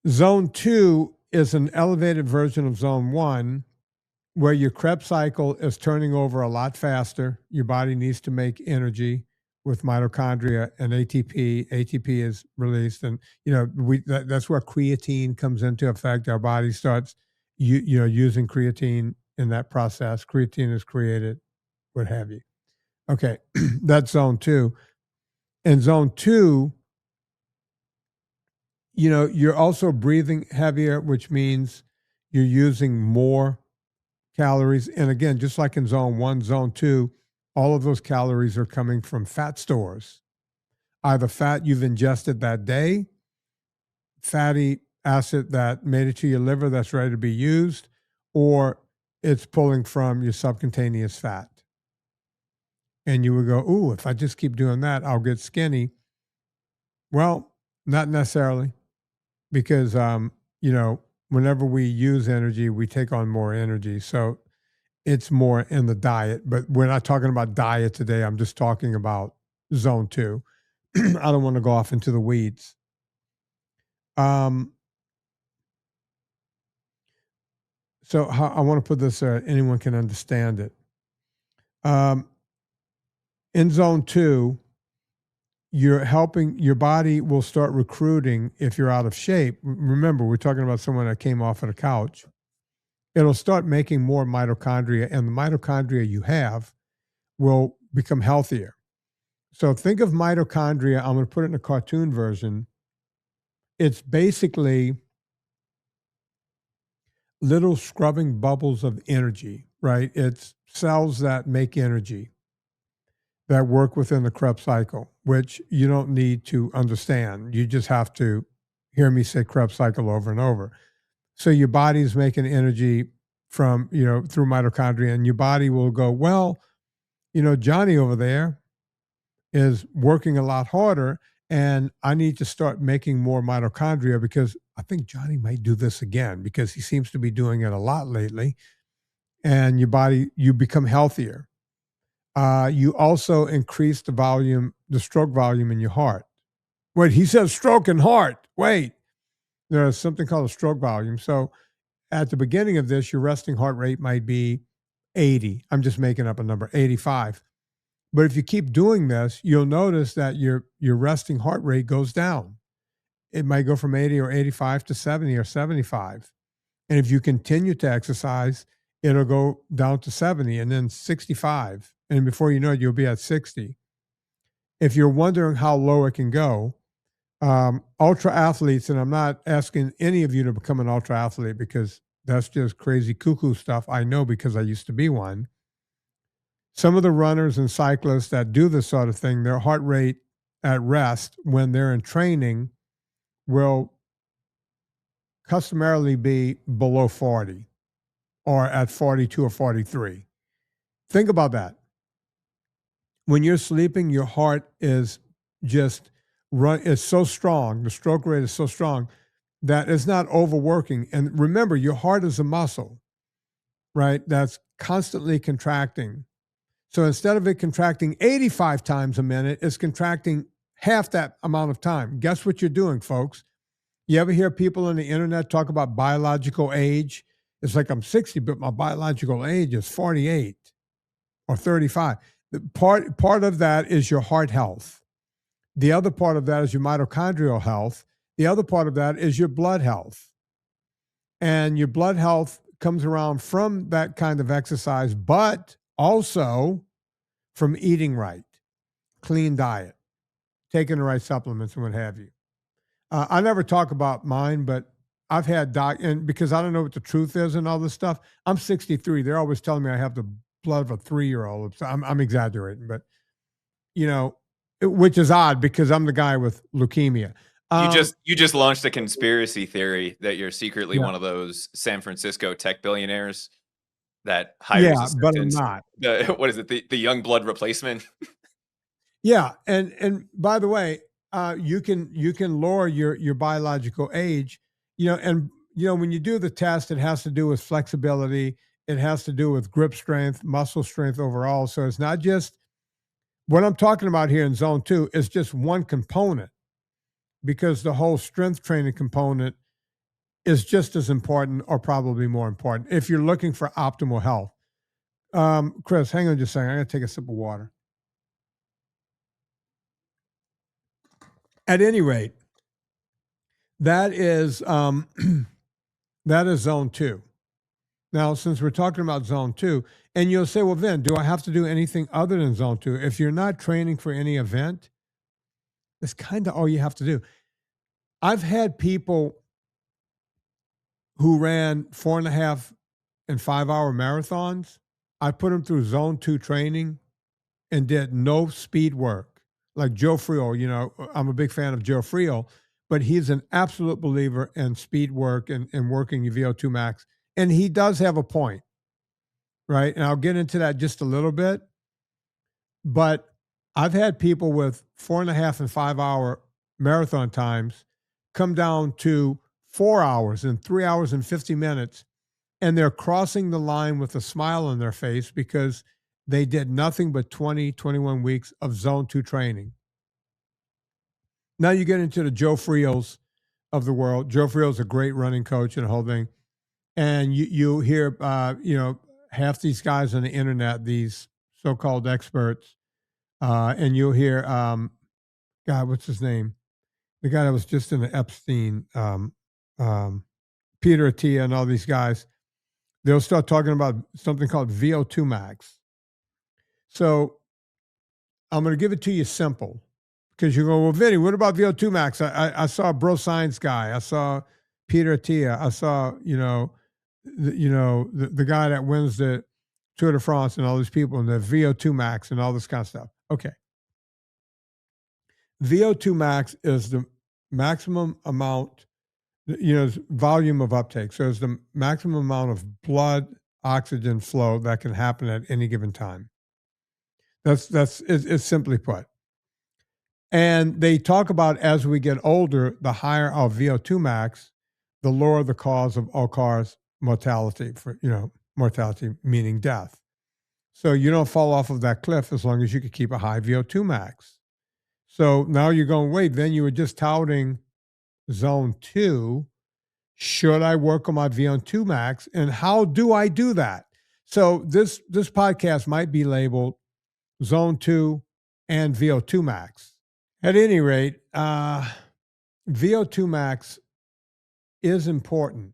Speaker 1: Zone 2 is an elevated version of zone 1 where your Krebs cycle is turning over a lot faster. Your body needs to make energy with mitochondria and ATP. ATP is released, and you know that's where creatine comes into effect. Our body starts using creatine in that process. Creatine is created, what have you. Okay, that's zone 2. In zone 2, you're also breathing heavier, which means you're using more calories. And again, just like in zone 1, zone 2, all of those calories are coming from fat stores, either fat you've ingested that day, fatty acid that made it to your liver that's ready to be used, or it's pulling from your subcutaneous fat. And you would go, ooh, if I just keep doing that, I'll get skinny. Well, not necessarily, because, whenever we use energy, we take on more energy. So it's more in the diet, but we're not talking about diet today. I'm just talking about zone 2. I don't want to go off into the weeds. So how, I want to put this so anyone can understand it. In zone 2, you're helping your body will start recruiting if you're out of shape. Remember, we're talking about someone that came off of the couch. It'll start making more mitochondria, and the mitochondria you have will become healthier. So think of mitochondria. I'm going to put it in a cartoon version. It's basically little scrubbing bubbles of energy, right? It's cells that make energy that work within the Krebs cycle, which you don't need to understand. You just have to hear me say Krebs cycle over and over. So your body's making energy from, through mitochondria, and your body will go, well, Johnny over there is working a lot harder, and I need to start making more mitochondria because I think Johnny might do this again because he seems to be doing it a lot lately. And your body, you become healthier. You also increase the stroke volume in your heart. Wait, he says stroke and heart. Wait, there's something called a stroke volume. So at the beginning of this, your resting heart rate might be 80. I'm just making up a number, 85. But if you keep doing this, you'll notice that your resting heart rate goes down. It might go from 80 or 85 to 70 or 75. And if you continue to exercise, it'll go down to 70 and then 65. And before you know it, you'll be at 60. If you're wondering how low it can go, ultra athletes, and I'm not asking any of you to become an ultra athlete because that's just crazy cuckoo stuff. I know because I used to be one. Some of the runners and cyclists that do this sort of thing, their heart rate at rest when they're in training will customarily be below 40 or at 42 or 43. Think about that. When you're sleeping, your heart is just it's so strong, the stroke rate is so strong that it's not overworking. And remember, your heart is a muscle, right? That's constantly contracting. So instead of it contracting 85 times a minute, it's contracting half that amount of time. Guess what you're doing, folks? You ever hear people on the internet talk about biological age? It's like I'm 60, but my biological age is 48 or 35. Part of that is your heart health. The other part of that is your mitochondrial health. The other part of that is your blood health. And your blood health comes around from that kind of exercise, but also from eating right, clean diet, taking the right supplements and what have you. I never talk about mine, but I've had and because I don't know what the truth is and all this stuff. I'm 63. They're always telling me I have the blood of a 3-year-old. So I'm exaggerating, but which is odd because I'm the guy with leukemia.
Speaker 2: You just launched a conspiracy theory that you're secretly one of those San Francisco tech billionaires. that high
Speaker 1: Yeah, but I'm
Speaker 2: resistance,
Speaker 1: not.
Speaker 2: what is it? The young blood replacement.
Speaker 1: Yeah, and by the way, you can lower your biological age, and when you do the test, it has to do with flexibility, it has to do with grip strength, muscle strength overall. So it's not just what I'm talking about here in zone two is just one component because the whole strength training component is just as important or probably more important if you're looking for optimal health. Chris, hang on just a second. I gotta take a sip of water. At any rate, that is that is zone two. Now, since we're talking about zone two, and you'll say, well, Vin, do I have to do anything other than zone two? If you're not training for any event, that's kind of all you have to do. I've had people who ran 4.5 and 5 hour marathons. I put them through zone two training and did no speed work. Like Joe Friel, I'm a big fan of Joe Friel, but he's an absolute believer in speed work and working your VO2 max. And he does have a point, right? And I'll get into that just a little bit. But I've had people with 4.5 and 5 hour marathon times come down to 4 hours and 3 hours and 50 minutes. And they're crossing the line with a smile on their face because they did nothing but 20, 21 weeks of zone two training. Now you get into the Joe Friels of the world. Joe Friel's a great running coach and the whole thing. And you hear, half these guys on the internet, these so-called experts, and you'll hear, God, what's his name? The guy that was just in the Epstein, Peter Attia and all these guys. They'll start talking about something called VO2 Max. So I'm going to give it to you simple because you go, well, Vinny, what about VO2 Max? I saw a Bro Science guy. I saw Peter Attia. I saw, the guy that wins the Tour de France and all these people and the VO2 Max and all this kind of stuff. Okay. VO2 Max is the maximum amount, volume of uptake. So it's the maximum amount of blood oxygen flow that can happen at any given time. It's simply put. And they talk about as we get older, the higher our VO2 max, the lower the cause of all cause mortality mortality meaning death. So you don't fall off of that cliff as long as you can keep a high VO2 max. So now you're going, wait, then you were just touting zone two. Should I work on my VO2 max? And how do I do that? So this podcast might be labeled zone two and VO2 max. At any rate, VO2 max is important,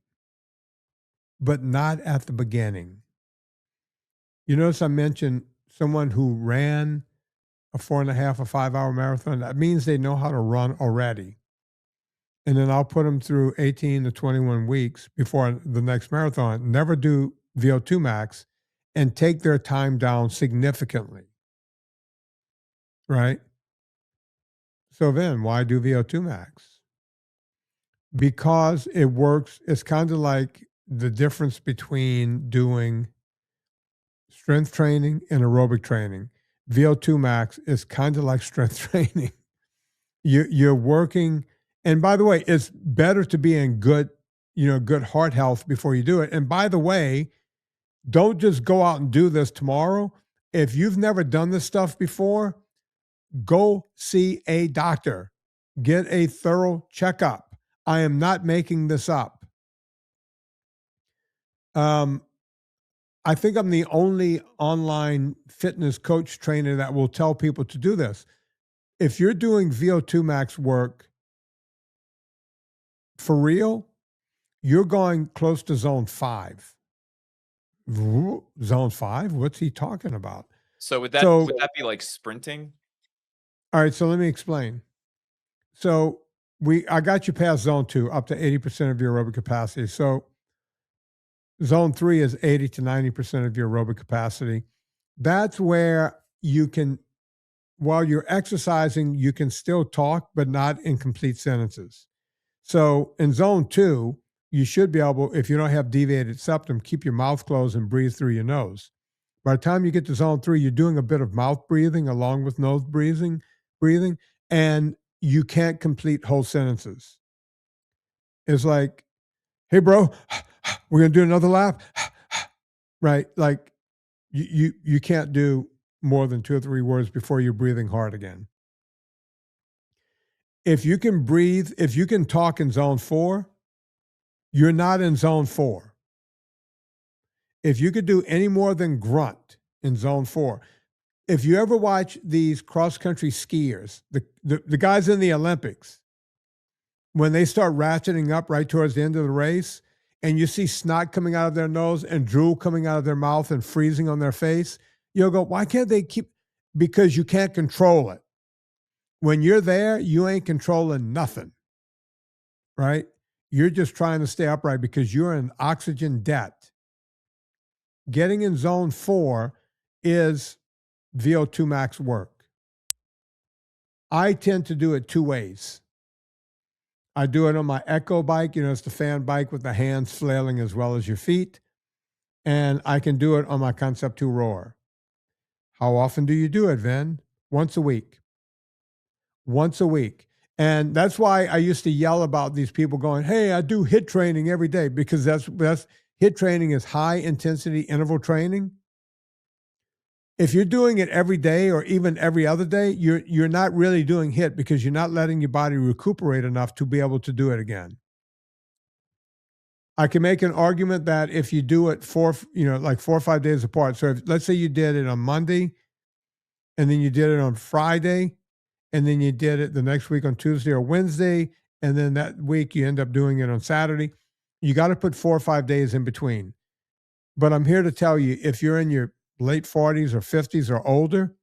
Speaker 1: but not at the beginning. You notice I mentioned someone who ran a 4.5 or 5 hour marathon. That means they know how to run already. And then I'll put them through 18 to 21 weeks before the next marathon, never do VO2 max, and take their time down significantly. Right? So then why do VO2 max? Because it works. It's kind of like the difference between doing strength training and aerobic training. VO2 max is kind of like strength training. You're working, and by the way, it's better to be in good heart health before you do it. And by the way, don't just go out and do this tomorrow. If you've never done this stuff before, go see a doctor. Get a thorough checkup. I am not making this up. I think I'm the only online fitness coach trainer that will tell people to do this. If you're doing VO2 max work for real, you're going close to zone 5. Zone 5? What's he talking about?
Speaker 2: So would that be like sprinting?
Speaker 1: All right, so let me explain. So I got you past zone 2, up to 80% of your aerobic capacity. So zone 3 is 80 to 90% of your aerobic capacity. That's where you can, while you're exercising, you can still talk, but not in complete sentences. So in zone 2, you should be able, if you don't have deviated septum, keep your mouth closed and breathe through your nose. By the time you get to zone 3, you're doing a bit of mouth breathing along with nose breathing, and you can't complete whole sentences. It's like, "Hey, bro, we're gonna do another lap," right? Like you can't do more than 2 or 3 words before you're breathing hard again. If you can breathe, if you can talk in zone 4, you're not in zone 4. If you could do any more than grunt in zone 4, if you ever watch these cross country skiers, the guys in the Olympics, when they start ratcheting up right towards the end of the race, and you see snot coming out of their nose and drool coming out of their mouth and freezing on their face, you'll go, why can't they keep? Because you can't control it. When you're there, you ain't controlling nothing, right? You're just trying to stay upright because you're in oxygen debt. Getting in zone 4 is VO2 max work. I tend to do it 2 ways. I do it on my Echo bike, it's the fan bike with the hands flailing as well as your feet. And I can do it on my Concept 2 rower. How often do you do it, Vin? Once a week. Once a week. And that's why I used to yell about these people going, hey, I do HIIT training every day, because that's HIIT training is high intensity interval training. If you're doing it every day or even every other day, you're not really doing HIIT, because you're not letting your body recuperate enough to be able to do it again. I can make an argument that if you do it like 4 or 5 days apart. So let's say you did it on Monday, and then you did it on Friday, and then you did it the next week on Tuesday or Wednesday, and then that week you end up doing it on Saturday. You got to put 4 or 5 days in between. But I'm here to tell you, if you're in your late 40s or 50s or older,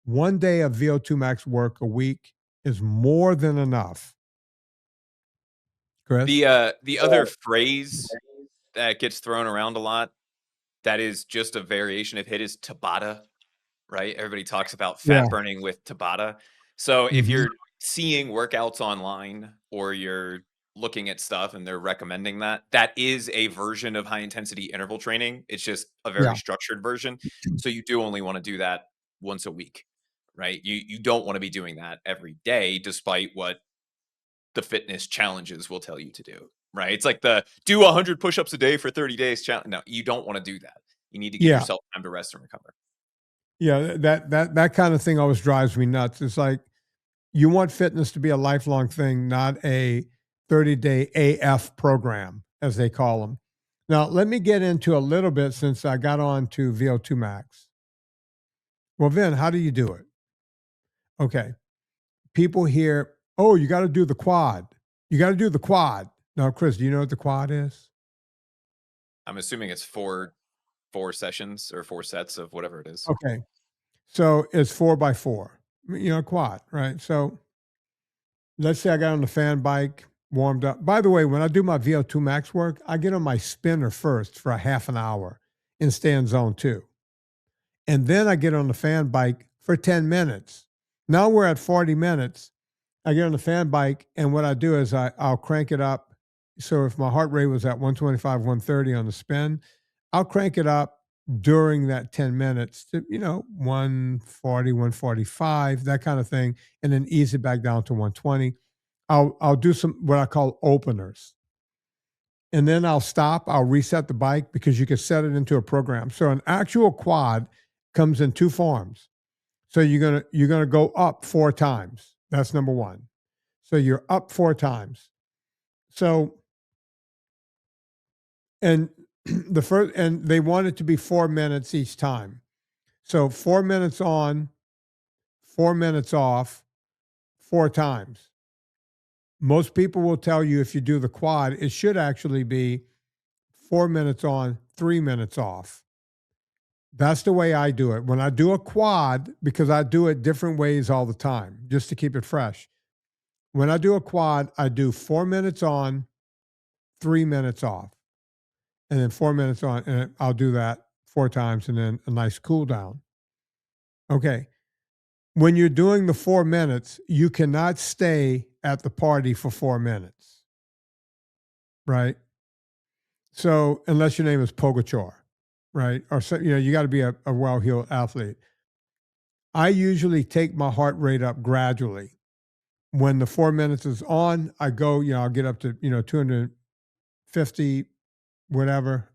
Speaker 1: 1 day of VO2 max work a week is more than enough. Chris?
Speaker 2: The other phrase that gets thrown around a lot, that is just a variation of HIIT, is Tabata, right? Everybody talks about fat burning with Tabata. So if you're seeing workouts online or you're looking at stuff and they're recommending that, that is a version of high intensity interval training. It's just a very structured version. So you do only want to do that once a week, right? You don't want to be doing that every day, despite what the fitness challenges will tell you to do, right? It's like the do 100 push-ups a day for 30 days challenge. No, you don't want to do that. You need to give yourself time to rest and recover.
Speaker 1: Yeah, that kind of thing always drives me nuts. It's like, you want fitness to be a lifelong thing, not a 30-day AF program, as they call them. Now, let me get into a little bit, since I got on to VO2 max. Well, Vin, how do you do it? Okay. People hear, oh, you got to do the quad. You got to do the quad. Now, Chris, do you know what the quad is?
Speaker 2: I'm assuming it's four sessions or 4 sets of whatever it is.
Speaker 1: Okay. So it's 4x4, quad, right? So let's say I got on the fan bike, warmed up. By the way, when I do my VO2 max work, I get on my spinner first for a half an hour and stay in zone 2. And then I get on the fan bike for 10 minutes. Now we're at 40 minutes. I get on the fan bike, and what I do is I'll crank it up. So if my heart rate was at 125, 130 on the spin, I'll crank it up during that 10 minutes to, 140, 145, that kind of thing, and then ease it back down to 120. I'll do some what I call openers. And then I'll stop, I'll reset the bike, because you can set it into a program. So an actual quad comes in 2 forms. So you're gonna go up 4 times. That's number 1. So you're up 4 times. So, and and they want it to be 4 minutes each time. So 4 minutes on, 4 minutes off, 4 times. Most people will tell you, if you do the quad, it should actually be 4 minutes on, 3 minutes off. That's the way I do it. When I do a quad, because I do it different ways all the time, just to keep it fresh. When I do a quad, I do 4 minutes on, 3 minutes off, and then 4 minutes on, and I'll do that 4 times, and then a nice cool down. Okay. When you're doing the 4 minutes, you cannot stay at the party for 4 minutes, right? So unless your name is Pogachar, right? Or so, you got to be a well-heeled athlete. I usually take my heart rate up gradually. When the 4 minutes is on, I go, I'll get up to, 250, whatever,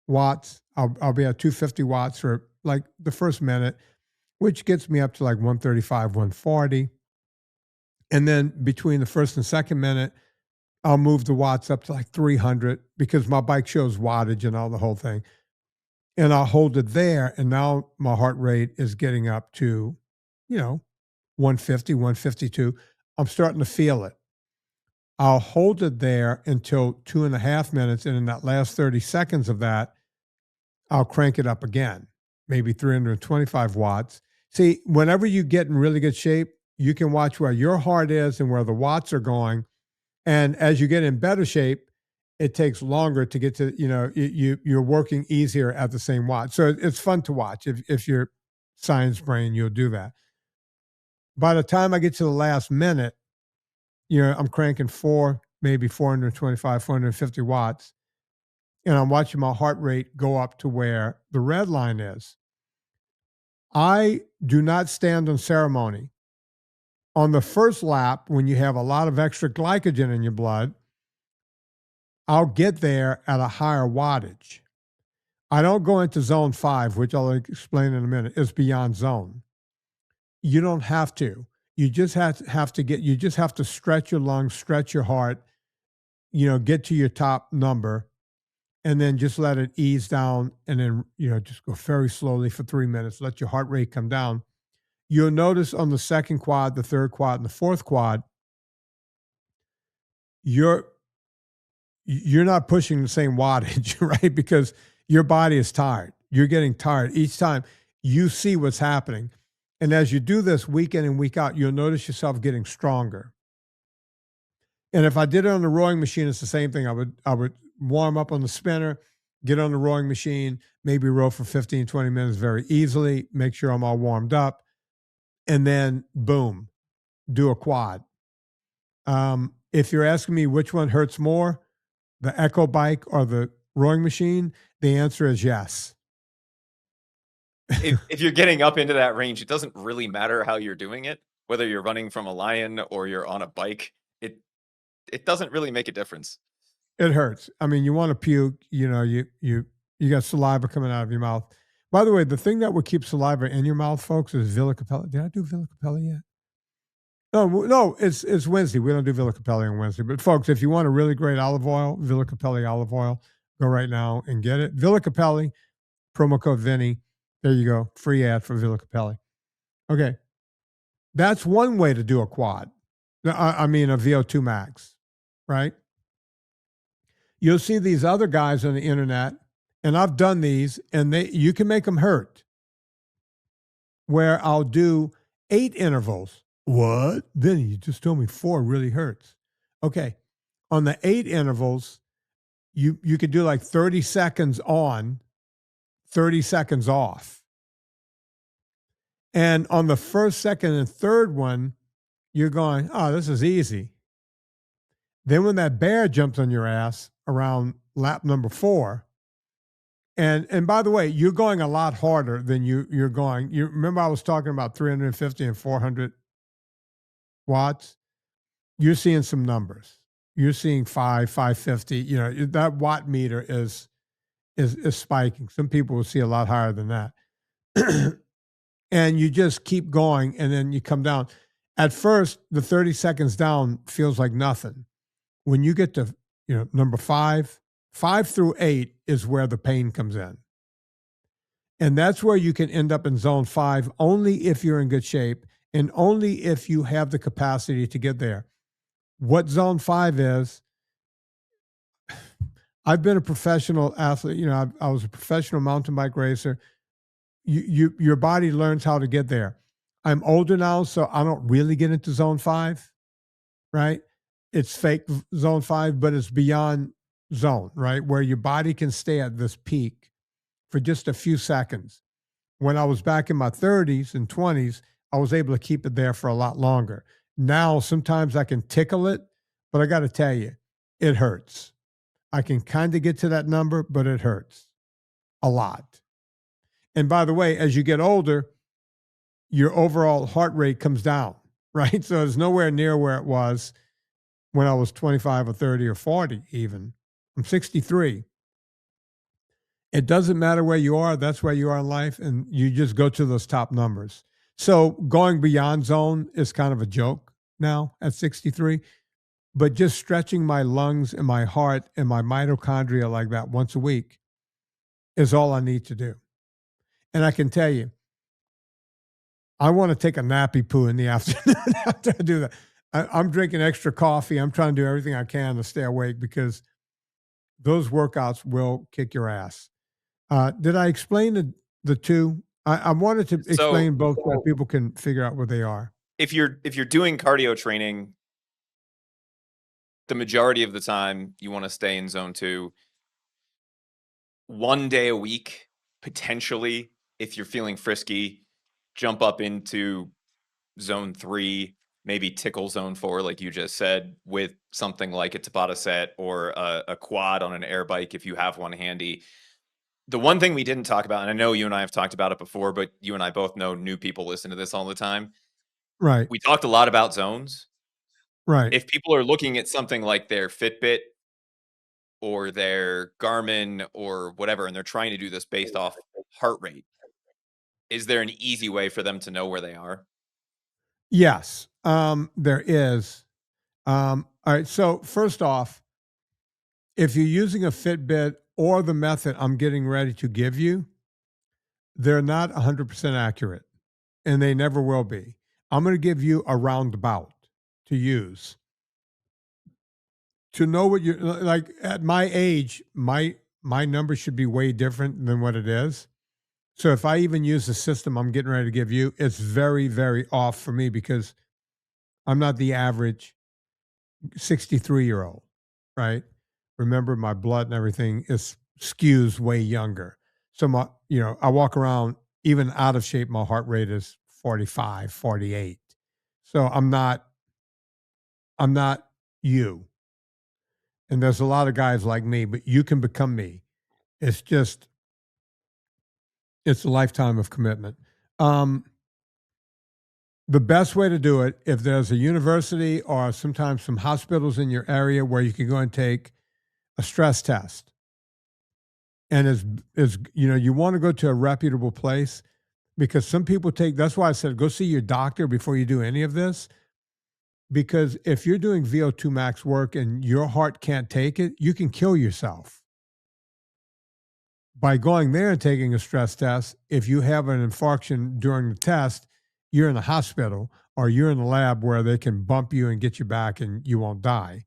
Speaker 1: watts. I'll be at 250 watts for like the first minute, which gets me up to like 135, 140. And then between the first and second minute, I'll move the watts up to like 300 because my bike shows wattage and all the whole thing. And I'll hold it there. And now my heart rate is getting up to, you know, 150, 152. I'm starting to feel it. I'll hold it there until 2.5 minutes. And in that last 30 seconds of that, I'll crank it up again, maybe 325 watts. See, whenever you get in really good shape, you can watch where your heart is and where the watts are going. And as you get in better shape, it takes longer to get to, you're working easier at the same watt. So it's fun to watch. If you're science brain, you'll do that. By the time I get to the last minute, I'm cranking maybe 425, 450 watts. And I'm watching my heart rate go up to where the red line is. I do not stand on ceremony. On the first lap, when you have a lot of extra glycogen in your blood, I'll get there at a higher wattage. I don't go into zone 5, which I'll explain in a minute. It's beyond zone. You don't have to. You just you just have to stretch your lungs, stretch your heart, get to your top number, and then just let it ease down, and then, just go very slowly for 3 minutes. Let your heart rate come down. You'll notice on the second quad, the third quad, and the fourth quad, you're not pushing the same wattage, right? Because your body is tired. You're getting tired each time. You see what's happening. And as you do this week in and week out, you'll notice yourself getting stronger. And if I did it on the rowing machine, it's the same thing. I would warm up on the spinner, get on the rowing machine, maybe row for 15, 20 minutes very easily, make sure I'm all warmed up, and then boom, do a quad. If you're asking me which one hurts more, the Echo bike or the rowing machine, the answer is yes.
Speaker 2: If you're getting up into that range, it doesn't really matter how you're doing it, whether you're running from a lion or you're on a bike. It doesn't really make a difference.
Speaker 1: It hurts. I mean, you want to puke, you got saliva coming out of your mouth. By the way, the thing that would keep saliva in your mouth, folks, is Villa Capella. Did I do Villa Capella yet? No, it's Wednesday. We don't do Villa Capelli on Wednesday. But folks, if you want a really great olive oil, Villa Capelli olive oil, go right now and get it. Villa Capelli, promo code Vinnie. There you go. Free ad for Villa Capelli. Okay. That's one way to do a quad. I mean, a VO2 Max, right? You'll see these other guys on the internet, and I've done these, and you can make them hurt, where I'll do 8 intervals. What? Vinny, you just told me 4 really hurts. Okay. On the 8 intervals, you could do like 30 seconds on, 30 seconds off. And on the first, second, and third one, you're going, oh, this is easy. Then when that bear jumps on your ass around lap number 4, and by the way, you're going a lot harder than you're going. You remember I was talking about 350 and 400 watts? You're seeing some numbers. You're seeing 550. That watt meter is spiking. Some people will see a lot higher than that. And you just keep going, and then you come down. At first, the 30 seconds down feels like nothing. When you get to number 5 through 8 is where the pain comes in. And that's where you can end up in zone 5 only if you're in good shape and only if you have the capacity to get there. What zone 5 is, I've been a professional athlete. I was a professional mountain bike racer. Your body learns how to get there. I'm older now, so I don't really get into zone 5, right? It's fake zone 5, but it's beyond zone, right? Where your body can stay at this peak for just a few seconds. When I was back in my 30s and 20s, I was able to keep it there for a lot longer. Now, sometimes I can tickle it, but I got to tell you, it hurts. I can kind of get to that number, but it hurts a lot. And by the way, as you get older, your overall heart rate comes down, right? So it's nowhere near where it was when I was 25 or 30 or 40, even. I'm 63. It doesn't matter where you are, that's where you are in life, and you just go to those top numbers. So going beyond zone is kind of a joke now at 63, but just stretching my lungs and my heart and my mitochondria like that once a week is all I need to do. And I can tell you, I want to take a nappy poo in the afternoon after I do that. I'm drinking extra coffee. I'm trying to do everything I can to stay awake because those workouts will kick your ass. Did I explain the two? I wanted to
Speaker 2: So
Speaker 1: explain both so people can figure out what they are.
Speaker 2: if you're doing cardio training, the majority of the time you want to stay in zone 2. 1 day a week, potentially, if you're feeling frisky, jump up into zone 3, maybe tickle zone 4, like you just said, with something like a Tabata set or a quad on an air bike if you have one handy. The one thing we didn't talk about, and I know you and I have talked about it before, but you and I both know new people listen to this all the time.
Speaker 1: Right,
Speaker 2: We talked a lot about zones.
Speaker 1: right.
Speaker 2: If people are looking at something like their Fitbit or their Garmin or whatever, and they're trying to do this based off heart rate, is there an easy way for them to know where they are?
Speaker 1: Yes, there is. All right. So first off, if you're using a Fitbit or the method I'm getting ready to give you, they're not 100% accurate, and they never will be. I'm going to give you a roundabout to use to know what you're like. At my age, my number should be way different than what it is. So if I even use the system I'm getting ready to give you, it's very, very off for me because I'm not the average 63-year-old, right? Remember, my blood and everything is skews way younger. So I walk around even out of shape. My heart rate is 45, 48. So I'm not you. And there's a lot of guys like me, but you can become me. It's just, it's a lifetime of commitment. Um, the best way to do it, if there's a university or sometimes some hospitals in your area where you can go and take a stress test, and is you want to go to a reputable place because some people take. That's why I said go see your doctor before you do any of this. Because if you're doing VO2 max work and your heart can't take it, you can kill yourself by going there and taking a stress test. If you have an infarction during the test, you're in the hospital or you're in the lab where they can bump you and get you back and you won't die.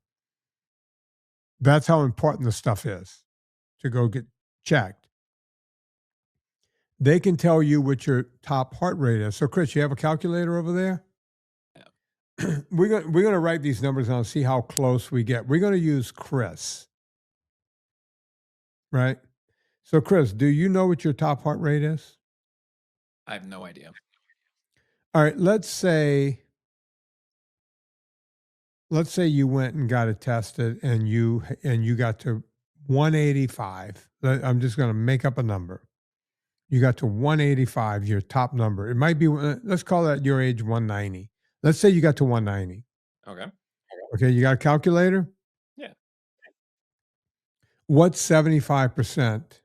Speaker 1: That's how important this stuff is to go get checked. They can tell you what your top heart rate is. So, Chris, you have a calculator over there?
Speaker 2: Yeah.
Speaker 1: We're gonna write these numbers down and see how close we get. We're gonna use Chris, right? So, Chris, do you know what your top heart rate is?
Speaker 2: I have no idea.
Speaker 1: All right, let's say you went and got it tested and you got to 185. I'm just going to make up a number. You got to 185, your top number. It might be let's call that your age 190. Let's say you got to 190.
Speaker 2: Okay.
Speaker 1: Okay, you got a calculator?
Speaker 2: Yeah.
Speaker 1: What's 75%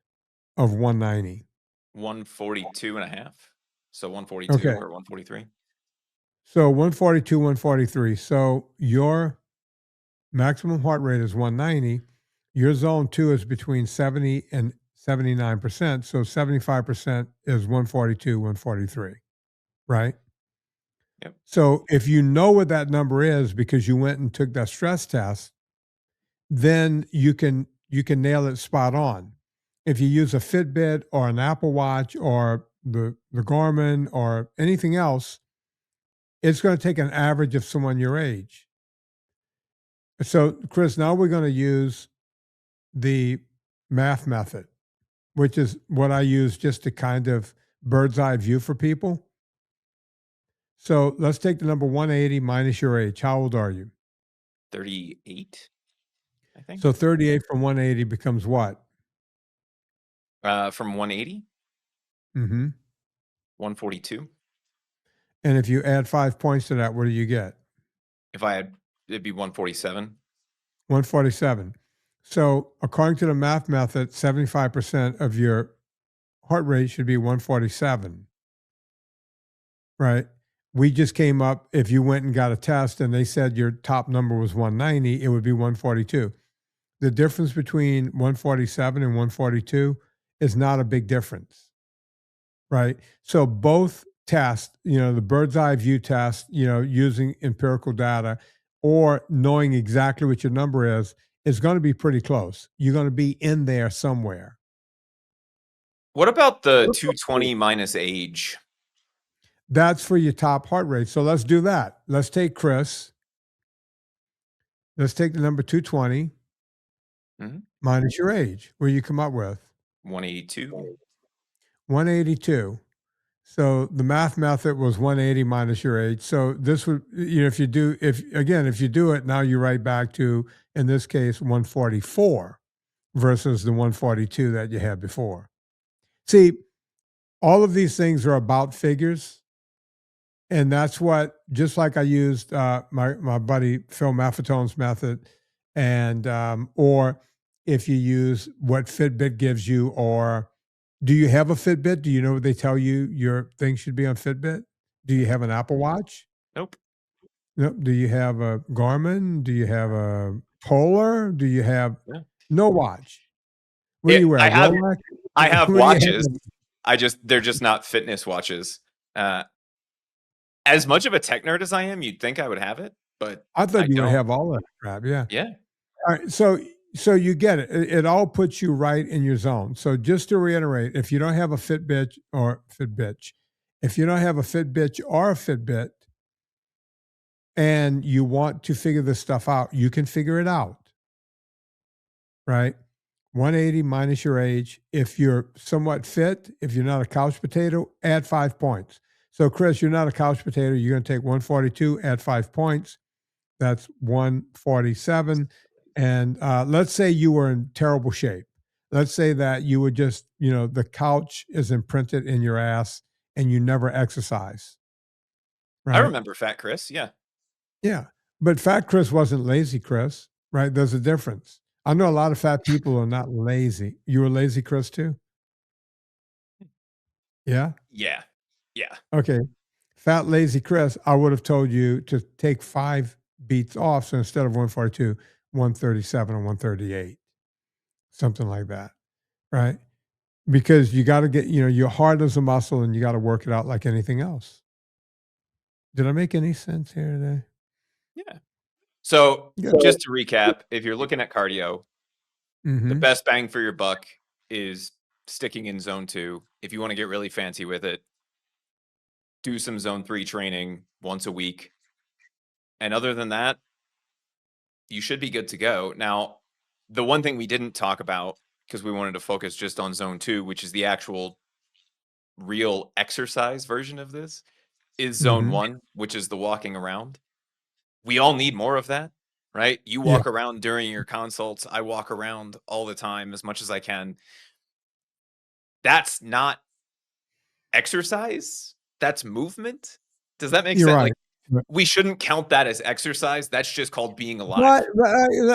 Speaker 1: of 190?
Speaker 2: 142 and a half. So 142
Speaker 1: Okay.
Speaker 2: or 143.
Speaker 1: So 142, 143. So your maximum heart rate is 190. Your zone 2 is between 70 and 79%. So 75% is 142, 143, right?
Speaker 2: Yep.
Speaker 1: So if you know what that number is because you went and took that stress test, then you can nail it spot on. If you use a Fitbit or an Apple Watch or the Garmin or anything else, it's going to take an average of someone your age. So, Chris, now we're going to use the math method, which is what I use just to kind of bird's eye view for people. So let's take the number 180 minus your age. How old are you?
Speaker 2: 38. I think.
Speaker 1: So 38 from 180 becomes what?
Speaker 2: From 180,
Speaker 1: Mm-hmm.
Speaker 2: 142.
Speaker 1: And if you add 5 points to that, what do you get?
Speaker 2: If I had, it'd be 147.
Speaker 1: 147. So according to the math method, 75% of your heart rate should be 147, right? We just came up, if you went and got a test and they said your top number was 190, it would be 142. The difference between 147 and 142 is not a big difference, right? So both tests, the bird's eye view test, using empirical data or knowing exactly what your number is going to be pretty close. You're going to be in there somewhere.
Speaker 2: What about the 220 minus age?
Speaker 1: That's for your top heart rate. So let's do that. Let's take Chris. Let's take the number 220 minus your age. What do you come up with?
Speaker 2: 182.
Speaker 1: 182. So the math method was 180 minus your age. So this would, if you do it, now you're right back to, in this case, 144 versus the 142 that you had before. See, all of these things are about figures. And that's what, just like I used my buddy Phil Maffetone's method, and or if you use what Fitbit gives you, or do you have a Fitbit? Do you know what they tell you your thing should be on Fitbit? Do you have an Apple Watch?
Speaker 2: Nope.
Speaker 1: No. Do you have a Garmin? Do you have a Polar? Do you have
Speaker 2: Yeah.
Speaker 1: no watch? What do you wear?
Speaker 2: I have
Speaker 1: Rolex? What do you
Speaker 2: watches.
Speaker 1: have?
Speaker 2: They're just not fitness watches. As much of a tech nerd as I am, you'd think I would have it, but
Speaker 1: I thought
Speaker 2: I
Speaker 1: you would
Speaker 2: don't.
Speaker 1: have all that crap. Yeah.
Speaker 2: Yeah.
Speaker 1: All right, so you get it. It all puts you right in your zone. So just to reiterate, if you don't have a Fitbit or Fitbit, if you don't have a Fitbit or a Fitbit, and you want to figure this stuff out, you can figure it out, right? 180 minus your age. If you're somewhat fit, if you're not a couch potato, add 5 points. So Chris, you're not a couch potato. You're going to take 142, add 5 points. That's 147. And let's say you were in terrible shape. Let's say that you would just, the couch is imprinted in your ass and you never exercise. Right?
Speaker 2: I remember Fat Chris. Yeah.
Speaker 1: Yeah. But fat Chris wasn't lazy, Chris, right? There's a difference. I know a lot of fat people are not lazy. You were lazy, Chris, too? Yeah?
Speaker 2: Yeah. Yeah.
Speaker 1: Okay. Fat, lazy Chris, I would have told you to take 5 beats off. So instead of 142, 137 or 138, something like that. Right. Because you got to get, your heart is a muscle and you got to work it out like anything else. Did I make any sense here today?
Speaker 2: Yeah. So
Speaker 1: Yeah.
Speaker 2: just to recap, if you're looking at cardio, the
Speaker 1: Mm-hmm.
Speaker 2: best bang for your buck is sticking in zone 2. If you want to get really fancy with it, do some zone 3 training once a week. And other than that, you should be good to go. Now, the one thing we didn't talk about, because we wanted to focus just on zone 2, which is the actual real exercise version of this, is zone
Speaker 1: Mm-hmm.
Speaker 2: 1, which is the walking around. We all need more of that, right? You
Speaker 1: Yeah.
Speaker 2: walk around during your consults. I walk around all the time as much as I can. That's not exercise. That's movement. Does that make
Speaker 1: You're
Speaker 2: sense?
Speaker 1: right.
Speaker 2: Like, we shouldn't count that as exercise. That's just called being alive.
Speaker 1: But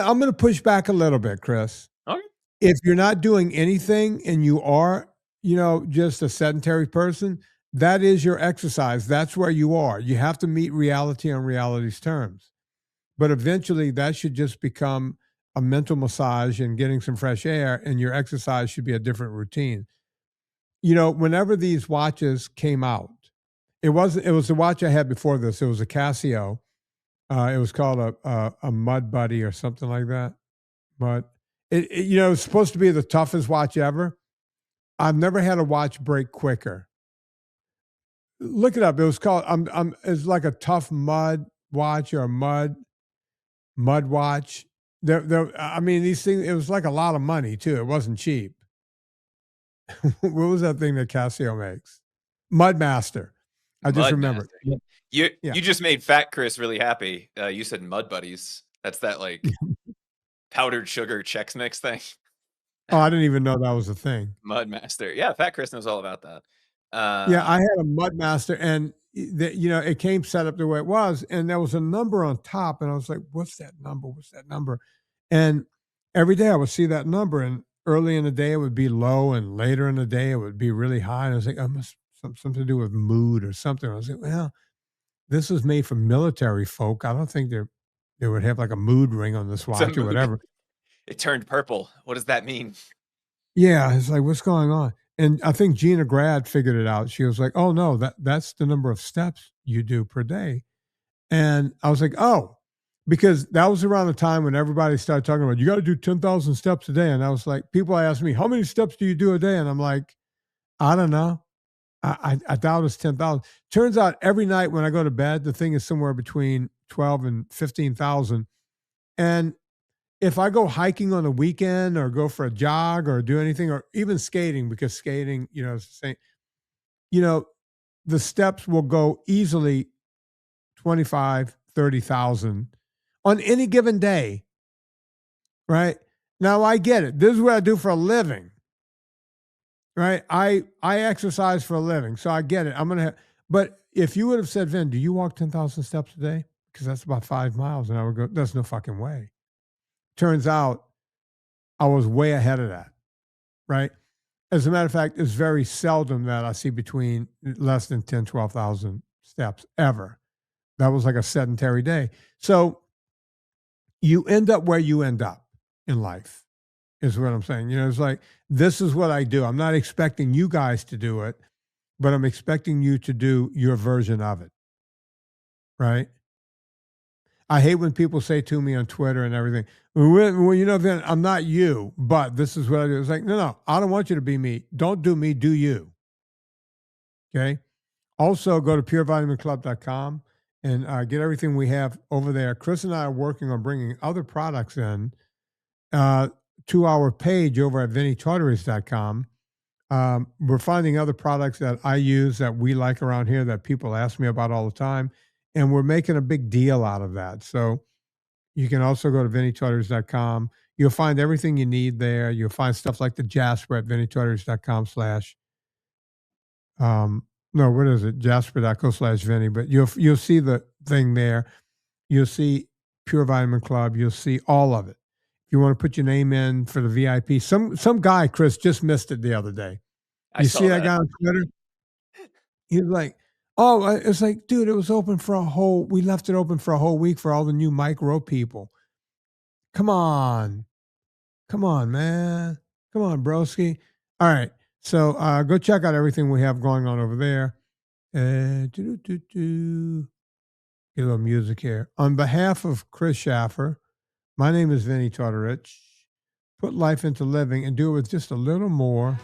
Speaker 1: I'm going to push back a little bit, Chris.
Speaker 2: Okay.
Speaker 1: If you're not doing anything and you are, just a sedentary person, that is your exercise. That's where you are. You have to meet reality on reality's terms. But eventually that should just become a mental massage and getting some fresh air, and your exercise should be a different routine. Whenever these watches came out, it was the watch I had before this. It was a Casio. It was called a Mud Buddy or something like that. But it's supposed to be the toughest watch ever. I've never had a watch break quicker. Look it up. It was called it's like a tough mud watch or a mud watch. I mean, these things, it was like a lot of money too. It wasn't cheap. What was that thing that Casio makes? Mudmaster. I just remember.
Speaker 2: You just made Fat Chris really happy. You said Mud Buddies. That's that like powdered sugar Chex Mix thing.
Speaker 1: Oh, I didn't even know that was a thing.
Speaker 2: Mudmaster. Yeah, Fat Chris knows all about that.
Speaker 1: Yeah,
Speaker 2: Uh,
Speaker 1: I had a Mudmaster, and it came set up the way it was, and there was a number on top, and I was like, "What's that number? What's that number?" And every day I would see that number, and early in the day it would be low, and later in the day it would be really high. And I was like, "I must something to do with mood or something." I was like, "Well, this is made for military folk. I don't think they would have like a mood ring on this
Speaker 2: it's a
Speaker 1: watch or
Speaker 2: mood.
Speaker 1: whatever."
Speaker 2: It turned purple. What does that mean?
Speaker 1: Yeah, it's like, "What's going on?" And I think Gina Grad figured it out. She was like, "Oh, no, that's the number of steps you do per day." And I was like, "Oh," because that was around the time when everybody started talking about, "You gotta do 10,000 steps a day." And I was like, people ask me, "How many steps do you do a day?" And I'm like, "I don't know. I doubt it's 10,000." Turns out every night when I go to bed, the thing is somewhere between 12 and 15,000. And if I go hiking on the weekend or go for a jog or do anything or even skating, because skating, is the same, you know, the steps will go easily 25, 30,000 on any given day, right? Now I get it. This is what I do for a living, right? I exercise for a living, so I get it. But if you would have said, "Vin, do you walk 10,000 steps a day?" Because that's about 5 miles, and I would go, "There's no fucking way." Turns out I was way ahead of that, right? As a matter of fact, it's very seldom that I see between less than 10, 12,000 steps ever. That was like a sedentary day. So you end up where you end up in life, is what I'm saying. It's like, this is what I do. I'm not expecting you guys to do it, but I'm expecting you to do your version of it, right? I hate when people say to me on Twitter and everything, well, Vin, I'm not you, but this is what I do. It's like, no, no, I don't want you to be me. Don't do me, do you. Okay. Also, go to purevitaminclub.com and get everything we have over there. Chris and I are working on bringing other products in to our page over at vinnietortorich.com. We're finding other products that I use that we like around here that people ask me about all the time. And we're making a big deal out of that. So you can also go to vinnietortorich.com. You'll find everything you need there. You'll find stuff like the Jasper at vinnietortorich.com slash no, what is it? Jasper.co/Vinny. But you'll see the thing there. You'll see Pure Vitamin Club. You'll see all of it. If you want to put your name in for the VIP, some guy, Chris, just missed it the other day.
Speaker 2: I
Speaker 1: You see
Speaker 2: saw
Speaker 1: that
Speaker 2: that.
Speaker 1: guy on Twitter? He was like, "Oh, it's like, dude, it was open for we left it open for a whole week for all the new micro people. Come on. Come on, man. Come on, broski." All right. So go check out everything we have going on over there. Get a little music here. On behalf of Chris Shaffer, my name is Vinnie Tortorich. Put life into living and do it with just a little more